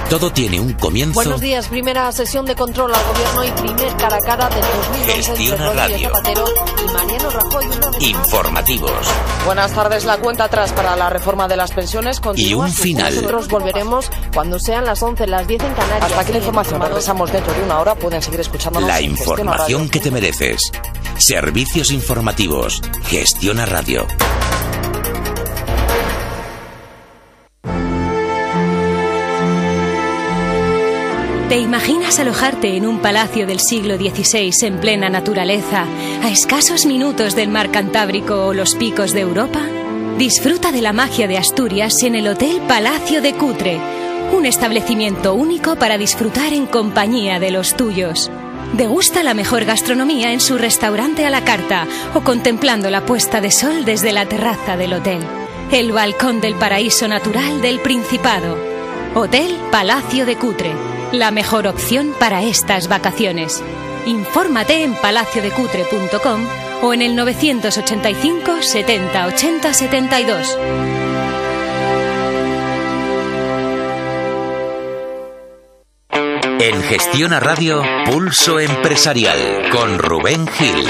Todo tiene un comienzo. Buenos días, primera sesión de control al gobierno y primer cara a cara del 2011 Gestiona entre Rodríguez Radio. Zapatero y Mariano Rajoy. Informativos. Buenas tardes, la cuenta atrás para la reforma de las pensiones continúa. Y un final. Nosotros volveremos cuando sean las 11, las 10 en Canarias. Hasta aquí la información. Regresamos dentro de una hora. Pueden seguir escuchándonos. La en Gestiona información Radio. que te mereces. Servicios informativos. Gestiona Radio. ¿Te imaginas alojarte en un palacio del siglo XVI en plena naturaleza, a escasos minutos del mar Cantábrico o los picos de Europa? Disfruta de la magia de Asturias en el Hotel Palacio de Cutre, un establecimiento único para disfrutar en compañía de los tuyos. Degusta la mejor gastronomía en su restaurante a la carta o contemplando la puesta de sol desde la terraza del hotel. El balcón del paraíso natural del Principado. Hotel Palacio de Cutre. La mejor opción para estas vacaciones. Infórmate en palaciodecutre.com o en el 985 70 80 72. En Gestiona Radio, Pulso Empresarial, con Rubén Gil.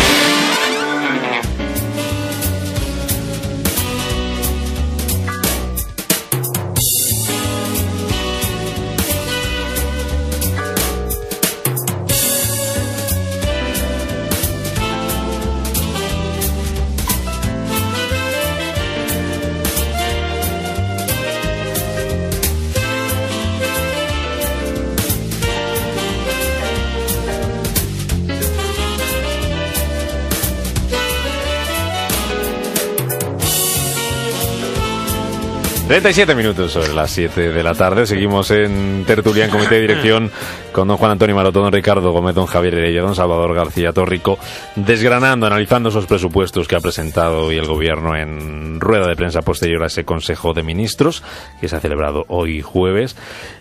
...37 minutos sobre las 7 de la tarde. Seguimos en tertulia en comité de dirección con don Juan Antonio Maroto, don Ricardo Gómez, don Javier Heredia, don Salvador García Torrico, desgranando, analizando esos presupuestos que ha presentado hoy el Gobierno en rueda de prensa posterior a ese Consejo de Ministros que se ha celebrado hoy jueves.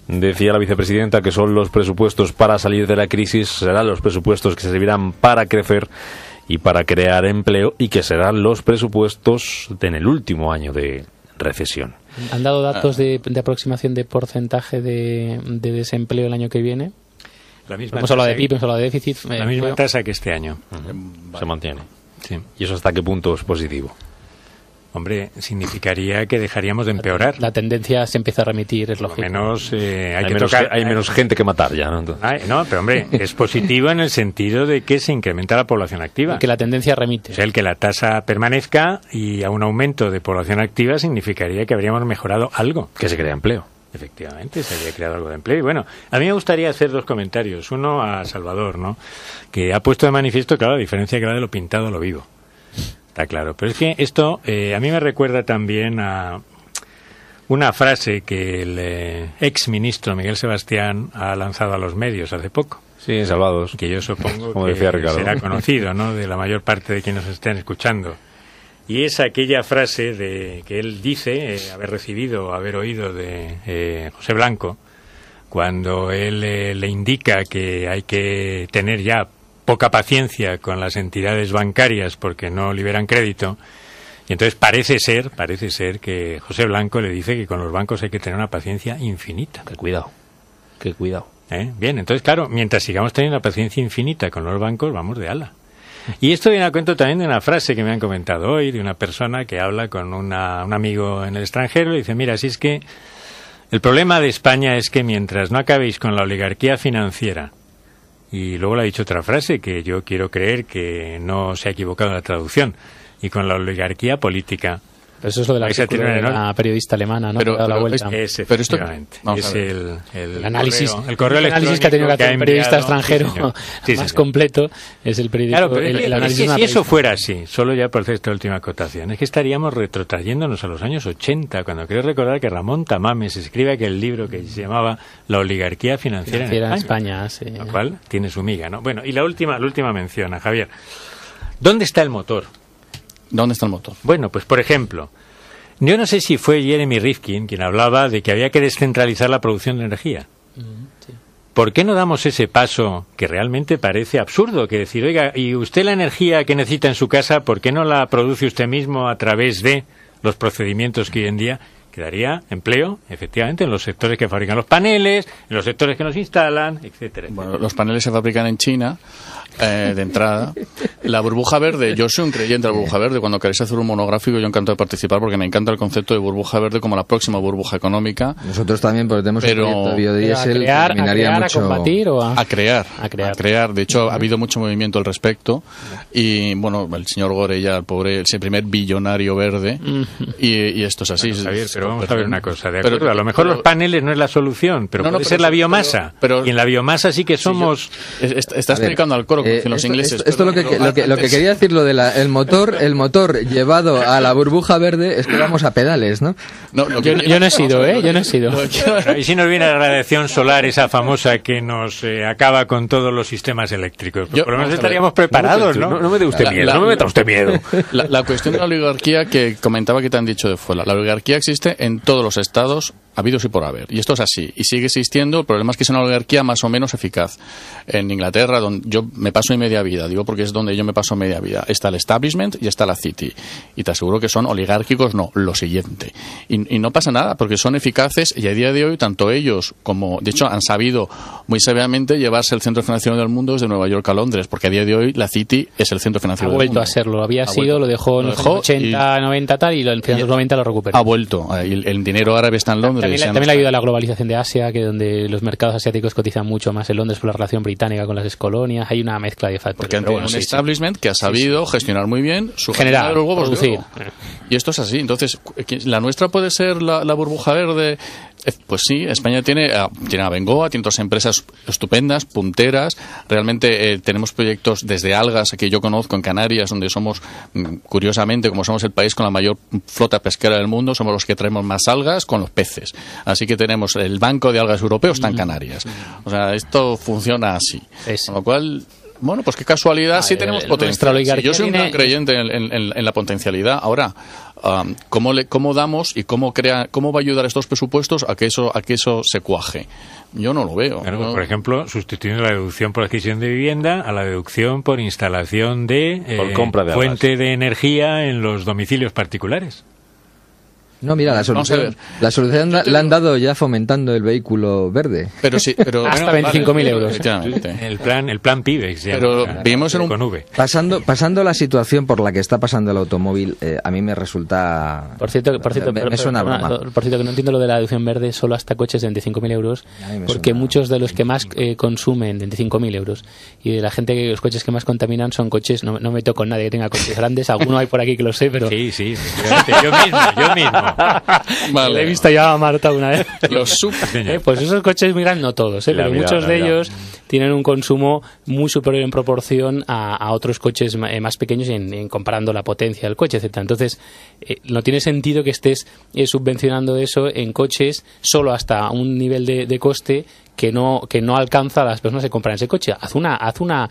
Decía la vicepresidenta que son los presupuestos para salir de la crisis, serán los presupuestos que servirán para crecer y para crear empleo, y que serán los presupuestos en el último año de recesión. ¿Han dado datos de aproximación de porcentaje de desempleo el año que viene? La misma hemos hablado de PIB, hemos hablado de déficit. La misma tasa que este año. Se mantiene. Sí. ¿Y eso hasta qué punto es positivo? Hombre, significaría que dejaríamos de empeorar. La tendencia se empieza a remitir, es lógico. Menos, hay menos gente que matar ya, ¿no? No, pero hombre, es positivo en el sentido de que se incrementa la población activa. Y que la tendencia remite. O sea, el que la tasa permanezca y a un aumento de población activa significaría que habríamos mejorado algo. Que se crea empleo. Efectivamente, se habría creado algo de empleo. Y bueno, a mí me gustaría hacer dos comentarios. Uno a Salvador, ¿no? Que ha puesto de manifiesto, claro, la diferencia que va de lo pintado a lo vivo. Está claro. Pero es que esto a mí me recuerda también a una frase que el ex ministro Miguel Sebastián ha lanzado a los medios hace poco. Sí, salvados. Que yo supongo como que decía Ricardo, será conocido, ¿no?, de la mayor parte de quienes nos estén escuchando. Y es aquella frase de que él dice haber recibido o haber oído de José Blanco, cuando él le indica que hay que tener ya poca paciencia con las entidades bancarias porque no liberan crédito. Y entonces parece ser que José Blanco le dice que con los bancos hay que tener una paciencia infinita. Qué cuidado. Bien, entonces claro, mientras sigamos teniendo una paciencia infinita con los bancos, vamos de ala. Y esto viene a cuento también de una frase que me han comentado hoy, de una persona que habla con un amigo en el extranjero y dice, mira, si es que el problema de España es que mientras no acabéis con la oligarquía financiera, y luego le ha dicho otra frase que yo quiero creer que no se ha equivocado en la traducción, y con la oligarquía política, Eso es lo de la periodista alemana, ¿no? Pero la vuelta. Efectivamente. Es el análisis, el correo electrónico que ha tenido que hacer un periodista extranjero sí, más completo es el periodista. Claro, pero el análisis si eso fuera así, solo ya por esta última acotación, es que estaríamos retrotrayéndonos a los años 80, cuando quiero recordar que Ramón Tamames escribe aquel libro que se llamaba La oligarquía financiera en España. Sí. Lo cual tiene su miga, ¿no? Bueno, y la última mención a Javier. ¿Dónde está el motor? ¿Dónde está el motor? Bueno, pues por ejemplo, yo no sé si fue Jeremy Rifkin quien hablaba de que había que descentralizar la producción de energía. Sí. ¿Por qué no damos ese paso que realmente parece absurdo? Que decir, oiga, ¿y usted la energía que necesita en su casa, por qué no la produce usted mismo a través de los procedimientos que hoy en día quedaría empleo, efectivamente, en los sectores que fabrican los paneles, en los sectores que nos instalan, etcétera? Bueno, los paneles se fabrican en China, de entrada. La burbuja verde, yo soy un creyente de la burbuja verde. Cuando queréis hacer un monográfico, yo encantado de participar porque me encanta el concepto de burbuja verde como la próxima burbuja económica. Nosotros también, porque tenemos un proyecto de biodiesel que eliminaría mucho... ¿A combatir o a crear? De hecho, ha habido mucho movimiento al respecto. Y, bueno, el señor Gorella, el pobre, es el primer billonario verde. Y esto es así. Bueno, Javier, pero vamos a ver una cosa, ¿de acuerdo? A lo mejor los paneles no es la solución, pero puede ser la biomasa. Y en la biomasa sí que somos... Está explicando al coro, como dicen los ingleses. Esto lo que quería decir, lo de el motor llevado a la burbuja verde, es que vamos a pedales, ¿no? Yo no he sido, Yo no he sido. Y si nos viene la radiación solar, esa famosa que nos acaba con todos los sistemas eléctricos. Por lo menos estaríamos preparados, ¿no? No me dé usted miedo, no me meta usted miedo. La cuestión de la oligarquía que comentaba que te han dicho de fuera. La oligarquía existe en todos los estados habidos y por haber. Y esto es así. Y sigue existiendo. El problema es que es una oligarquía más o menos eficaz. En Inglaterra, donde yo me paso mi media vida, digo porque es donde yo me paso media vida, está el establishment y está la city. Y te aseguro que son oligárquicos, no, lo siguiente. Y no pasa nada, porque son eficaces y a día de hoy, tanto ellos como, de hecho, han sabido muy sabiamente llevarse el centro financiero del mundo desde Nueva York a Londres, porque a día de hoy la city es el centro financiero del mundo. Ha vuelto a serlo. Había sido, lo dejó en los 80, 90 tal, y en los 90 lo recuperó. Ha vuelto. El dinero árabe está en Londres. También le ayuda a la globalización de Asia, que donde los mercados asiáticos cotizan mucho más en Londres por la relación británica con las excolonias. Hay una mezcla de factores. Porque han un establishment que ha sabido gestionar muy bien su generar los huevos producir. De oro. Y esto es así. Entonces, ¿la nuestra puede ser la burbuja verde? Pues sí, España tiene a Bengoa, tiene otras empresas estupendas, punteras. Realmente tenemos proyectos desde algas, que yo conozco en Canarias, donde somos, curiosamente, como somos el país con la mayor flota pesquera del mundo, somos los que traemos más algas con los peces. Así que tenemos el Banco de Algas Europeo está en Canarias. O sea, esto funciona así. Con lo cual... Bueno, pues qué casualidad, sí tenemos potencial. Sí, yo soy un gran creyente en la potencialidad. Ahora, ¿cómo damos y cómo va a ayudar estos presupuestos a que eso se cuaje? Yo no lo veo. Claro, por ejemplo, sustituyendo la deducción por adquisición de vivienda a la deducción por instalación de compra de fuente de energía en los domicilios particulares. No, mira, la solución la han dado ya fomentando el vehículo verde. Pero sí, hasta 25.000 euros. El plan PIBEX. Pero vivimos en con V. Pasando la situación por la que está pasando el automóvil, a mí me resulta... Por cierto, me suena broma. Por cierto, que no entiendo lo de la deducción verde solo hasta coches de 25.000 euros, porque muchos de los que más consumen 25.000 euros y de la gente que los coches que más contaminan son coches, no me meto con nadie que tenga coches grandes, alguno hay por aquí que lo sé, pero... Sí, yo mismo. Vale. Le he visto ya a Marta una vez. Los pues esos coches muy grandes, no todos, pero muchos de ellos tienen un consumo muy superior en proporción a otros coches más pequeños en comparando la potencia del coche, etcétera. Entonces, no tiene sentido que estés subvencionando eso en coches solo hasta un nivel de coste que no alcanza a las personas que compran ese coche. Haz una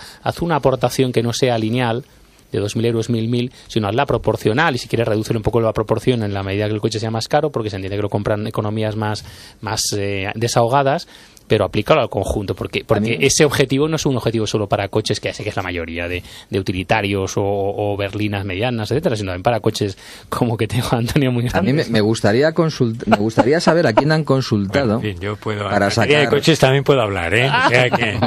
aportación que no sea lineal, de 2.000 euros, 1.000, sino hazla proporcional, y si quieres reducir un poco la proporción en la medida que el coche sea más caro, porque se entiende que lo compran economías más desahogadas, pero aplícalo al conjunto, porque ese objetivo no es un objetivo solo para coches, que ya sé que es la mayoría de utilitarios o berlinas medianas, etcétera, sino también para coches como que tengo Antonio muy grandes. A mí me gustaría saber a quién han consultado. Bueno, en fin, yo puedo para sacar... de coches también puedo hablar, O sea que...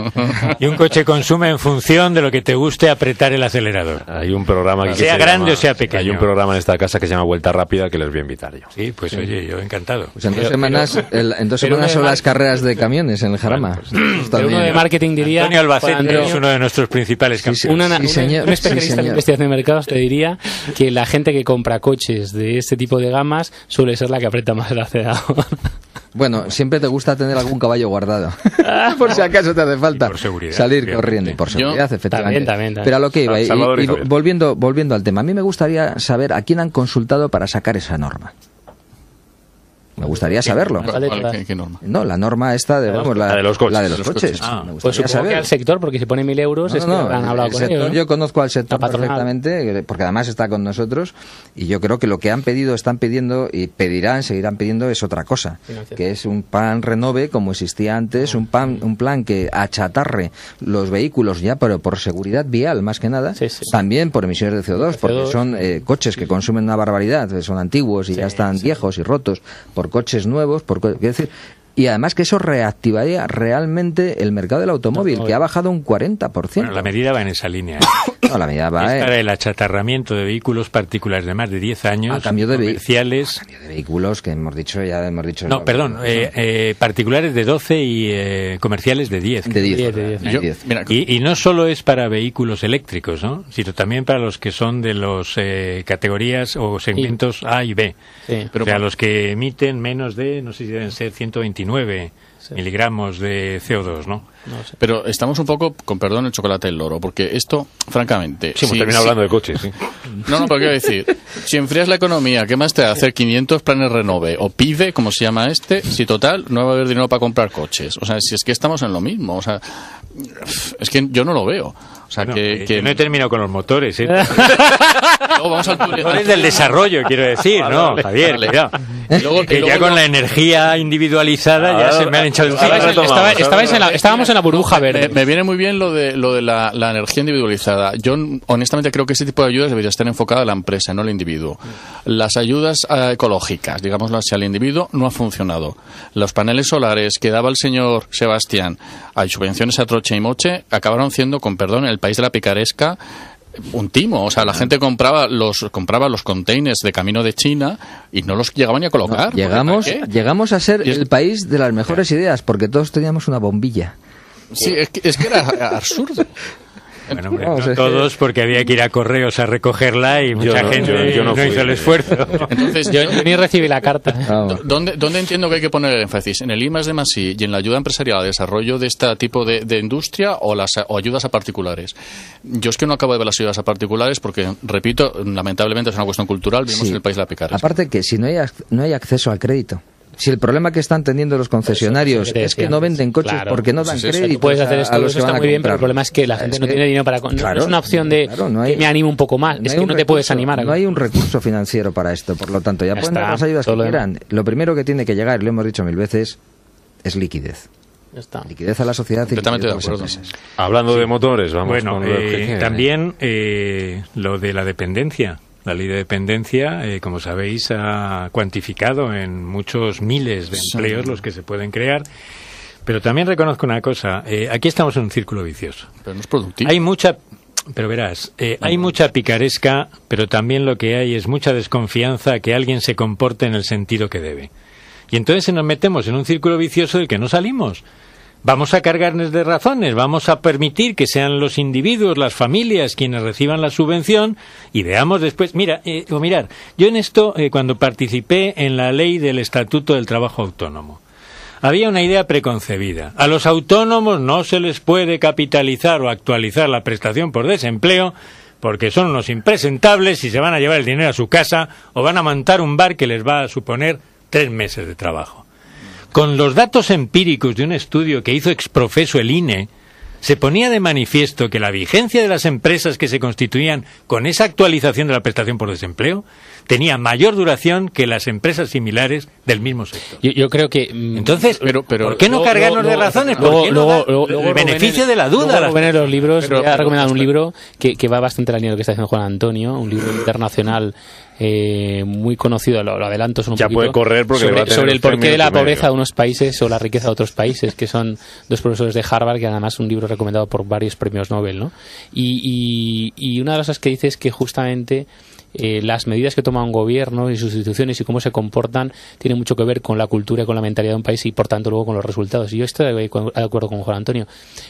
Y un coche consume en función de lo que te guste apretar el acelerador. Hay un programa que sea grande o sea pequeño. Hay un programa en esta casa que se llama Vuelta Rápida, que les voy a invitar yo. Sí, pues oye, yo encantado. Pues en 2 semanas, son las carreras de camiones. tienes en el Jarama. Pero uno de marketing diría... Antonio Albacete es uno de nuestros principales campeones. Un especialista en investigación de mercados te diría que la gente que compra coches de este tipo de gamas suele ser la que aprieta más el acelerador. Bueno, siempre te gusta tener algún caballo guardado. Por si acaso te hace falta salir corriendo. Y por seguridad, efectivamente. También. Pero a lo que iba, y volviendo al tema, a mí me gustaría saber a quién han consultado para sacar esa norma. Me gustaría saberlo. ¿Qué norma? No, la norma esta de, la de los coches. La de los coches. Pues supongo que al sector, porque si pone 1.000 euros es que han hablado con ellos, ¿no? Yo conozco al sector perfectamente, porque además está con nosotros, y yo creo que lo que han pedido, están pidiendo y pedirán, seguirán pidiendo es otra cosa, que es un plan renove como existía antes, un plan que achatarre los vehículos ya, pero por seguridad vial más que nada, también por emisiones de CO2, porque son coches que consumen una barbaridad, son antiguos y ya están viejos y rotos, por coches nuevos, es decir, y además que eso reactivaría realmente el mercado del automóvil, que ha bajado un 40%. Bueno, la medida va en esa línea. No, la medida va para el achatarramiento de vehículos particulares de más de 10 años, a cambio de comerciales. A cambio de vehículos que hemos dicho. No, perdón, particulares de 12 y comerciales de 10. De 10. Y no solo es para vehículos eléctricos, ¿no? Sino también para los que son de los categorías o segmentos A y B. O sea, los que emiten menos de, no sé si deben ser 129 miligramos de CO2, ¿no? Pero estamos un poco, con perdón, el chocolate del loro, porque esto, francamente... Sí, hemos terminado hablando de coches, sí. No, pero quiero decir, si enfrías la economía, ¿qué más te da hacer 500 planes renove o PIVE, como se llama si total no va a haber dinero para comprar coches? O sea, si es que estamos en lo mismo, o sea, es que yo no lo veo. O sea, yo no he terminado con los motores, ¿eh? Luego vamos al motores del desarrollo, quiero decir, ¿no, Javier? Cuidado. Que ya con la energía individualizada ya se me han echado encima. Estábamos en la burbuja verde. Me viene muy bien lo de la energía individualizada. Yo honestamente creo que ese tipo de ayudas debería estar enfocada a la empresa, no al individuo. Las ayudas ecológicas, digámoslo así, al individuo no ha funcionado. Los paneles solares que daba el señor Sebastián, hay subvenciones a troche y moche, acabaron siendo, con perdón, el país de la picaresca, un timo. O sea, la gente compraba los containers de camino de China y no los llegaban ni a colocar. Llegamos a ser el país de las mejores ideas, porque todos teníamos una bombilla. Sí, es que era absurdo. Bueno, hombre, no todos, porque había que ir a correos a recogerla y mucha gente no hizo el esfuerzo. Entonces, yo ni recibí la carta. ¿Dónde entiendo que hay que poner el énfasis? ¿En el I+D+I y en la ayuda empresarial al desarrollo de este tipo de industria o ayudas a particulares? Yo es que no acabo de ver las ayudas a particulares porque, repito, lamentablemente es una cuestión cultural, vivimos en el país de la picaresca. Aparte que si no hay acceso al crédito. Si el problema que están teniendo los concesionarios es que no venden coches porque no dan crédito, puedes hacer esto, eso está muy bien, pero el problema es que la gente no tiene dinero para... no es una opción de que me anime un poco más, es que no te puedes animar. No hay un recurso financiero para esto, por lo tanto, ya pueden dar las ayudas que quieran. Lo primero que tiene que llegar, y lo hemos dicho 1000 veces, es liquidez. Liquidez a la sociedad y liquidez a las empresas. Hablando de motores, vamos con también lo de la dependencia. La ley de dependencia, como sabéis, ha cuantificado en muchos miles de empleos los que se pueden crear. Pero también reconozco una cosa. Aquí estamos en un círculo vicioso. Pero no es productivo. Hay mucha picaresca, pero también lo que hay es mucha desconfianza que alguien se comporte en el sentido que debe. Y entonces nos metemos en un círculo vicioso del que no salimos. Vamos a cargarnos de razones, vamos a permitir que sean los individuos, las familias, quienes reciban la subvención y veamos después. Mirad, yo en esto, cuando participé en la ley del Estatuto del Trabajo Autónomo, había una idea preconcebida. A los autónomos no se les puede capitalizar o actualizar la prestación por desempleo porque son unos impresentables y se van a llevar el dinero a su casa o van a montar un bar que les va a suponer 3 meses de trabajo. Con los datos empíricos de un estudio que hizo exprofeso el INE, se ponía de manifiesto que la vigencia de las empresas que se constituían con esa actualización de la prestación por desempleo tenía mayor duración que las empresas similares del mismo sector. Yo creo que... Entonces, ¿por qué no cargarnos de razones? ¿Por qué no dar el beneficio de la duda? Luego en los libros, voy a recomendar un libro que va bastante en la línea de lo que está diciendo Juan Antonio, un libro internacional muy conocido, lo adelanto un ya poquito, puede correr porque sobre el porqué de la pobreza de unos países o la riqueza de otros países, que son 2 profesores de Harvard, que además es un libro recomendado por varios premios Nobel, ¿no? Y una de las cosas que dice es que justamente las medidas que toma un gobierno y sus instituciones y cómo se comportan tiene mucho que ver con la cultura y con la mentalidad de un país y por tanto luego con los resultados. Y yo estoy de acuerdo con Juan Antonio.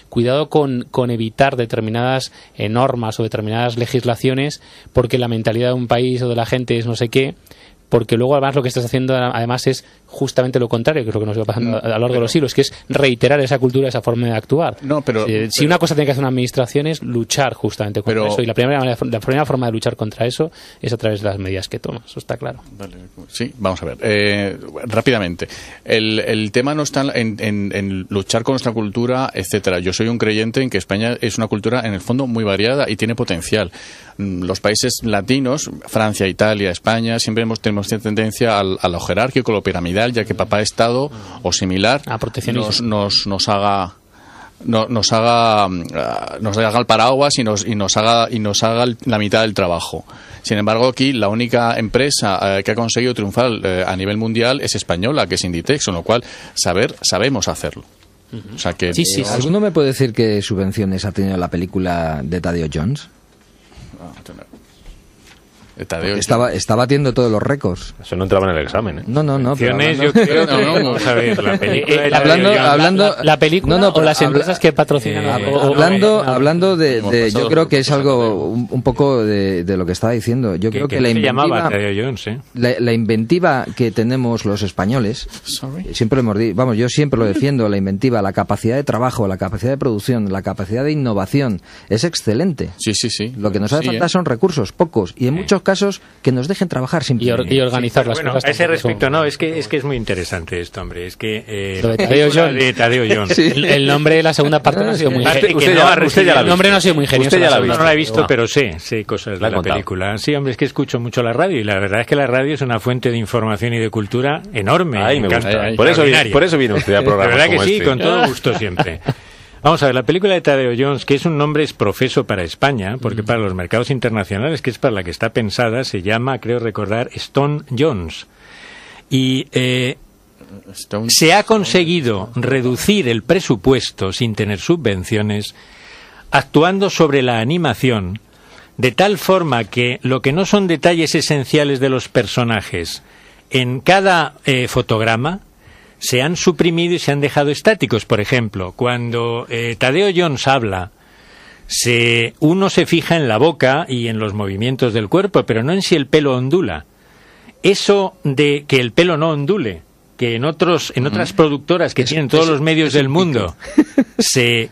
Cuidado con evitar determinadas normas o determinadas legislaciones porque la mentalidad de un país o de la gente es no sé qué, porque luego además lo que estás haciendo además es justamente lo contrario, que es lo que nos va pasando a lo largo de los siglos, que es reiterar esa cultura, esa forma de actuar. Si una cosa tiene que hacer una administración es luchar justamente contra eso, y la primera forma de luchar contra eso es a través de las medidas que toma, eso está claro. Vale. Sí, vamos a ver. Rápidamente, el tema no está en luchar con nuestra cultura, etcétera. Yo soy un creyente en que España es una cultura en el fondo muy variada y tiene potencial. Los países latinos, Francia, Italia, España, siempre tenemos cierta tendencia a lo jerárquico, a lo piramidal, ya que papá Estado o similar nos haga el paraguas y nos haga la mitad del trabajo. Sin embargo, aquí la única empresa que ha conseguido triunfar a nivel mundial es española, que es Inditex, con lo cual sabemos hacerlo. O sea que ¿Alguno me puede decir qué subvenciones ha tenido la película de Tadeo Jones? Está batiendo todos los récords. Eso no entraba en el examen, ¿eh? No. Vamos a ver, la película. La película o las empresas que patrocinan. Hablando de yo creo que es algo un poco de lo que estaba diciendo. Yo creo que la inventiva, la inventiva que tenemos los españoles, siempre lo hemos dicho, vamos, yo siempre lo defiendo, la inventiva, la capacidad de trabajo, la capacidad de producción, la capacidad de innovación, es excelente. Sí. Lo que nos hace falta son recursos, pocos, y en muchos casos que nos dejen trabajar simplemente. Y organizar las cosas. A ese respecto, es que es muy interesante esto, hombre. Es que lo de Tadeo Jones. El nombre de la segunda parte no ha sido muy ingenioso. El nombre no ha sido muy ingenioso. No la he visto, pero sé cosas de la película. Sí, hombre, es que escucho mucho la radio y la verdad es que la radio es una fuente de información y de cultura enorme. Ay, me encanta. Por eso viene usted a programas. La verdad que sí, con todo gusto siempre. Vamos a ver, la película de Tadeo Jones, que es un nombre profeso para España, porque para los mercados internacionales, que es para la que está pensada, se llama, creo recordar, Stone Jones. Y se ha conseguido reducir el presupuesto sin tener subvenciones, actuando sobre la animación, de tal forma que lo que no son detalles esenciales de los personajes en cada fotograma se han suprimido y se han dejado estáticos. Por ejemplo, cuando Tadeo Jones habla, uno se fija en la boca y en los movimientos del cuerpo, pero no en si el pelo ondula. Eso de que el pelo no ondule, que en otras productoras que tienen todos los medios del mundo se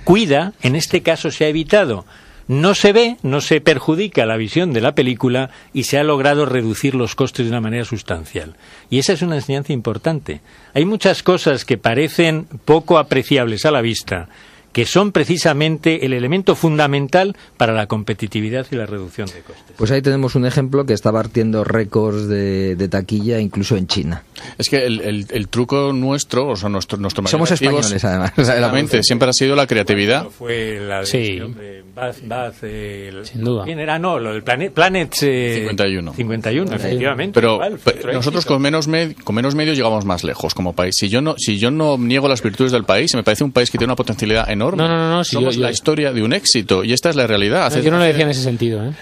cuida, en este caso se ha evitado. No se ve, no se perjudica la visión de la película y se ha logrado reducir los costes de una manera sustancial. Y esa es una enseñanza importante. Hay muchas cosas que parecen poco apreciables a la vista, que son precisamente el elemento fundamental para la competitividad y la reducción de costes. Pues ahí tenemos un ejemplo que está batiendo récords de taquilla incluso en China. Es que el truco nuestro, o sea, nuestro somos españoles, además. Exactamente, siempre ha sido la creatividad. Fue la de sí. Sin duda. ¿Quién era? No, lo del Planet 51, efectivamente. Pero nosotros con menos medios llegamos más lejos como país. Si yo no niego las virtudes del país, me parece un país que tiene una potencialidad enorme. No. Somos la historia de un éxito y esta es la realidad. Yo no lo decía en ese sentido, ¿eh?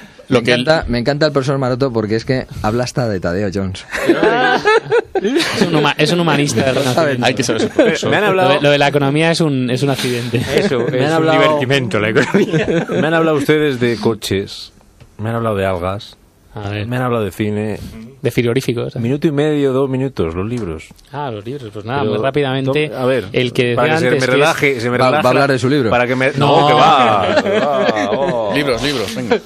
Me encanta el profesor Maroto porque es que habla hasta de Tadeo Jones. Es un humanista del Renacimiento. Hay que saber eso. Me han hablado... Lo de la economía es un accidente. Eso, es un divertimento la economía. Me han hablado ustedes de coches, me han hablado de algas, me han hablado de cine, de frigoríficos. Minuto y medio, 2 minutos, los libros. Los libros, pues nada, muy rápidamente. A ver, el que para que se me relaje, va a hablar de su libro. Para que me... No, que va. Libros, venga.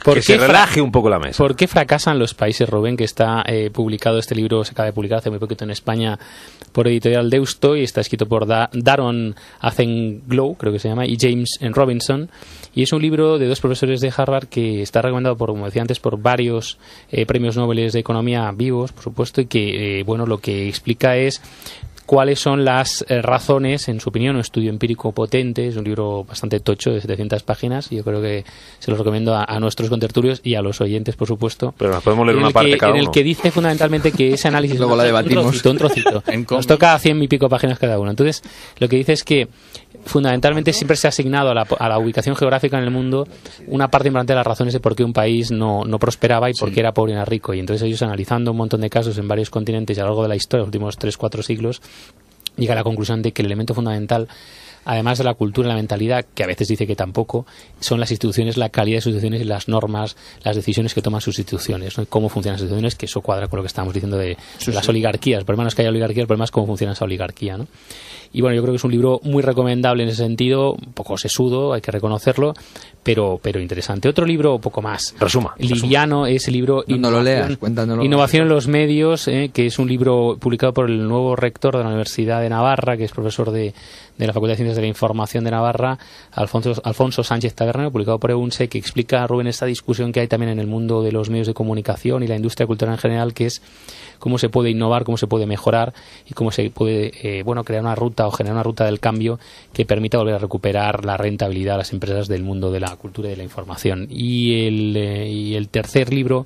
Que se relaje un poco la mesa. ¿Por qué fracasan los países, Rubén? Que está publicado, este libro se acaba de publicar hace muy poquito en España por Editorial Deusto y está escrito por Daron Azenglow, creo que se llama, y James Robinson. Y es un libro de 2 profesores de Harvard que está recomendado, como decía antes, por varios premios Nobel de Economía vivos, por supuesto, y que, lo que explica es cuáles son las razones, en su opinión, un estudio empírico potente, es un libro bastante tocho de 700 páginas, y yo creo que se lo recomiendo a nuestros contertulios y a los oyentes, por supuesto. Pero nos podemos leer una parte cada uno. En el que dice fundamentalmente que ese análisis luego la debatimos. un trocito. Nos toca 100 y pico páginas cada uno. Entonces, lo que dice es que fundamentalmente siempre se ha asignado a la ubicación geográfica en el mundo una parte importante de las razones de por qué un país no prosperaba y por qué era pobre y era rico. Y entonces ellos, analizando un montón de casos en varios continentes y a lo largo de la historia, los últimos 3-4 siglos, llega a la conclusión de que el elemento fundamental, además de la cultura y la mentalidad, que a veces dice que tampoco, son las instituciones, la calidad de sus instituciones y las normas, las decisiones que toman sus instituciones, ¿no? Cómo funcionan las instituciones, que eso cuadra con lo que estábamos diciendo de las oligarquías. El problema no es que haya oligarquía, el problema es cómo funciona esa oligarquía, ¿no? Y bueno, yo creo que es un libro muy recomendable en ese sentido, un poco sesudo, hay que reconocerlo, pero interesante. Otro libro un poco más liviano es el libro Innovación en los medios, que es un libro publicado por el nuevo rector de la Universidad de Navarra, que es profesor de la Facultad de Ciencias de la Información de Navarra, Alfonso Sánchez Tabernero, publicado por EUNSE, que explica, Rubén, esta discusión que hay también en el mundo de los medios de comunicación y la industria cultural en general, que es cómo se puede innovar, cómo se puede mejorar y cómo se puede crear una ruta o generar una ruta del cambio que permita volver a recuperar la rentabilidad a las empresas del mundo de la cultura y de la información. Y el tercer libro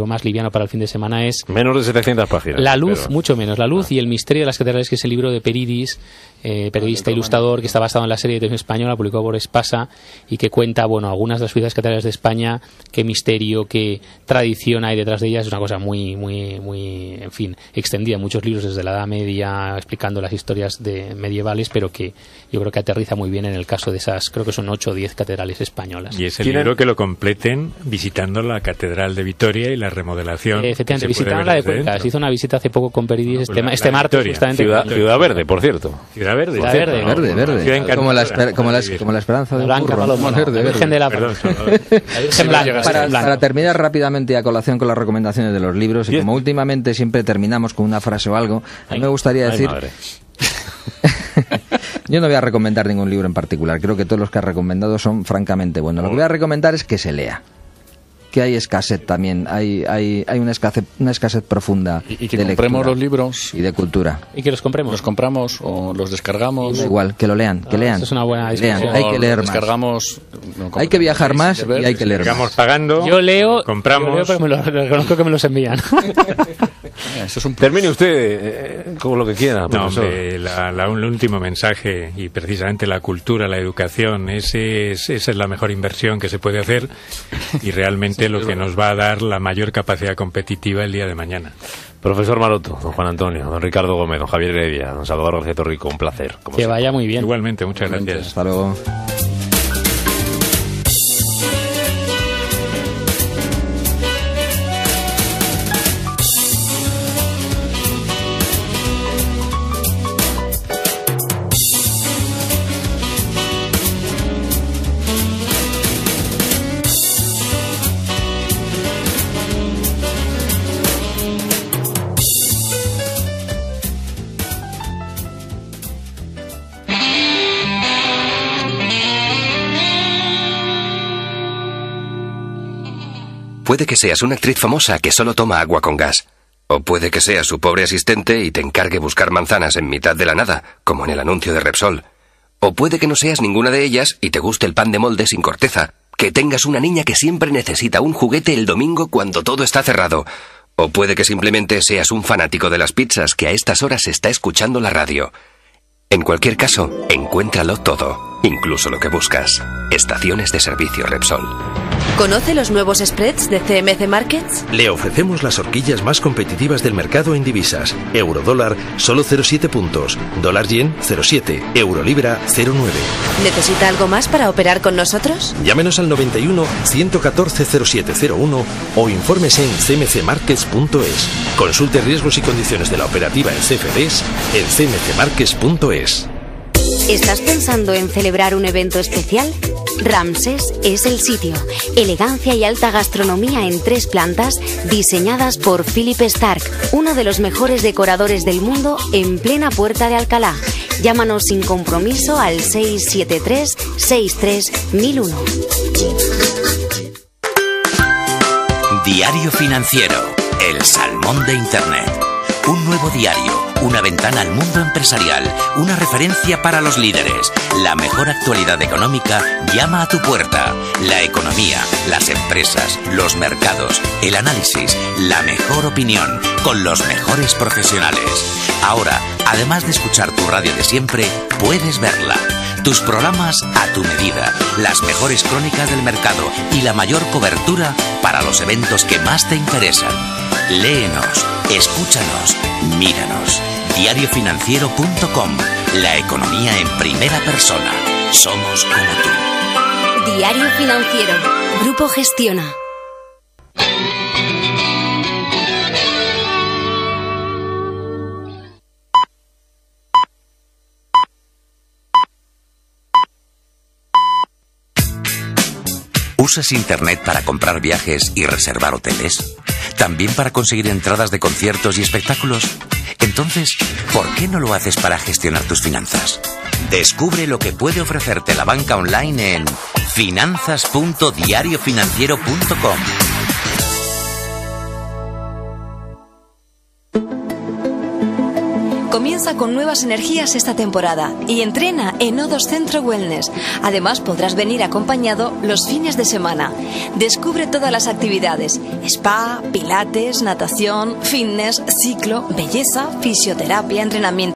más liviano para el fin de semana, es menos de 700 páginas. La luz, mucho menos. La luz y el misterio de las catedrales, que es el libro de Peridis, periodista ilustrador, que está basado en la serie de televisión española, publicado por Espasa, y que cuenta, algunas de las ciudades catedrales de España, qué misterio, qué tradición hay detrás de ellas. Es una cosa muy, muy, muy, en fin, extendida. Muchos libros desde la Edad Media explicando las historias medievales, pero que yo creo que aterriza muy bien en el caso de esas, creo que son 8 o 10 catedrales españolas. Y es el libro que lo completen visitando la Catedral de Vitoria y la remodelación. Efectivamente, visitaron la de Cuenca. Se hizo una visita hace poco con Peridis este martes, justamente. Ciudad Verde, por cierto. Ciudad Verde. Verde. Como la esperanza de Blanca, verde. Virgen de la Virgen Blanca. Para terminar rápidamente a colación con las recomendaciones de los libros, y como últimamente siempre terminamos con una frase o algo, a mí me gustaría decir... Yo no voy a recomendar ningún libro en particular. Creo que todos los que has recomendado son francamente buenos. Lo que voy a recomendar es que se lea. Que hay escasez también, hay una escasez profunda y que de compremos los libros y de cultura. Y que los compremos. Los compramos o los descargamos. Igual, que lo lean, que lean. Eso es una buena discusión. Hay que leer más. Hay que viajar más y hay que leer más. Pagando, yo leo, compramos. Pero reconozco que me los envían. Eso es Termine usted con lo que quiera. No, hombre, el último mensaje, y precisamente la cultura, la educación, esa es la mejor inversión que se puede hacer, y realmente lo que nos va a dar la mayor capacidad competitiva el día de mañana. Profesor Maroto, don Juan Antonio, don Ricardo Gómez, don Javier Heredia, don Salvador García Torrico, un placer. Que vaya muy bien. Igualmente, muchas gracias. Hasta luego. Puede que seas una actriz famosa que solo toma agua con gas. O puede que seas su pobre asistente y te encargue buscar manzanas en mitad de la nada, como en el anuncio de Repsol. O puede que no seas ninguna de ellas y te guste el pan de molde sin corteza. Que tengas una niña que siempre necesita un juguete el domingo cuando todo está cerrado. O puede que simplemente seas un fanático de las pizzas que a estas horas está escuchando la radio. En cualquier caso, encuéntralo todo, incluso lo que buscas. Estaciones de servicio Repsol. ¿Conoce los nuevos spreads de CMC Markets? Le ofrecemos las horquillas más competitivas del mercado en divisas. Euro-dólar, solo 0,7 puntos. Dólar-yen, 0,7. Euro-libra, 0,9. ¿Necesita algo más para operar con nosotros? Llámenos al 91-114-0701 o infórmese en cmcmarkets.es. Consulte riesgos y condiciones de la operativa en CFDs en cmcmarkets.es. ¿Estás pensando en celebrar un evento especial? Ramsés es el sitio. Elegancia y alta gastronomía en 3 plantas, diseñadas por Philip Stark, uno de los mejores decoradores del mundo, en plena Puerta de Alcalá. Llámanos sin compromiso al 673-63-1001. Diario Financiero, el salmón de Internet. Un nuevo diario, una ventana al mundo empresarial, una referencia para los líderes. La mejor actualidad económica llama a tu puerta. La economía, las empresas, los mercados, el análisis, la mejor opinión, con los mejores profesionales. Ahora, además de escuchar tu radio de siempre, puedes verla. Tus programas a tu medida, las mejores crónicas del mercado y la mayor cobertura para los eventos que más te interesan. Léenos, escúchanos, míranos. Diariofinanciero.com. La economía en primera persona. Somos como tú. Diario Financiero. Grupo Gestiona. ¿Usas Internet para comprar viajes y reservar hoteles? ¿También para conseguir entradas de conciertos y espectáculos? Entonces, ¿por qué no lo haces para gestionar tus finanzas? Descubre lo que puede ofrecerte la banca online en finanzas.diariofinanciero.com. Comienza con nuevas energías esta temporada y entrena en O2 Centro Wellness. Además, podrás venir acompañado los fines de semana. Descubre todas las actividades: spa, pilates, natación, fitness, ciclo, belleza, fisioterapia, entrenamiento.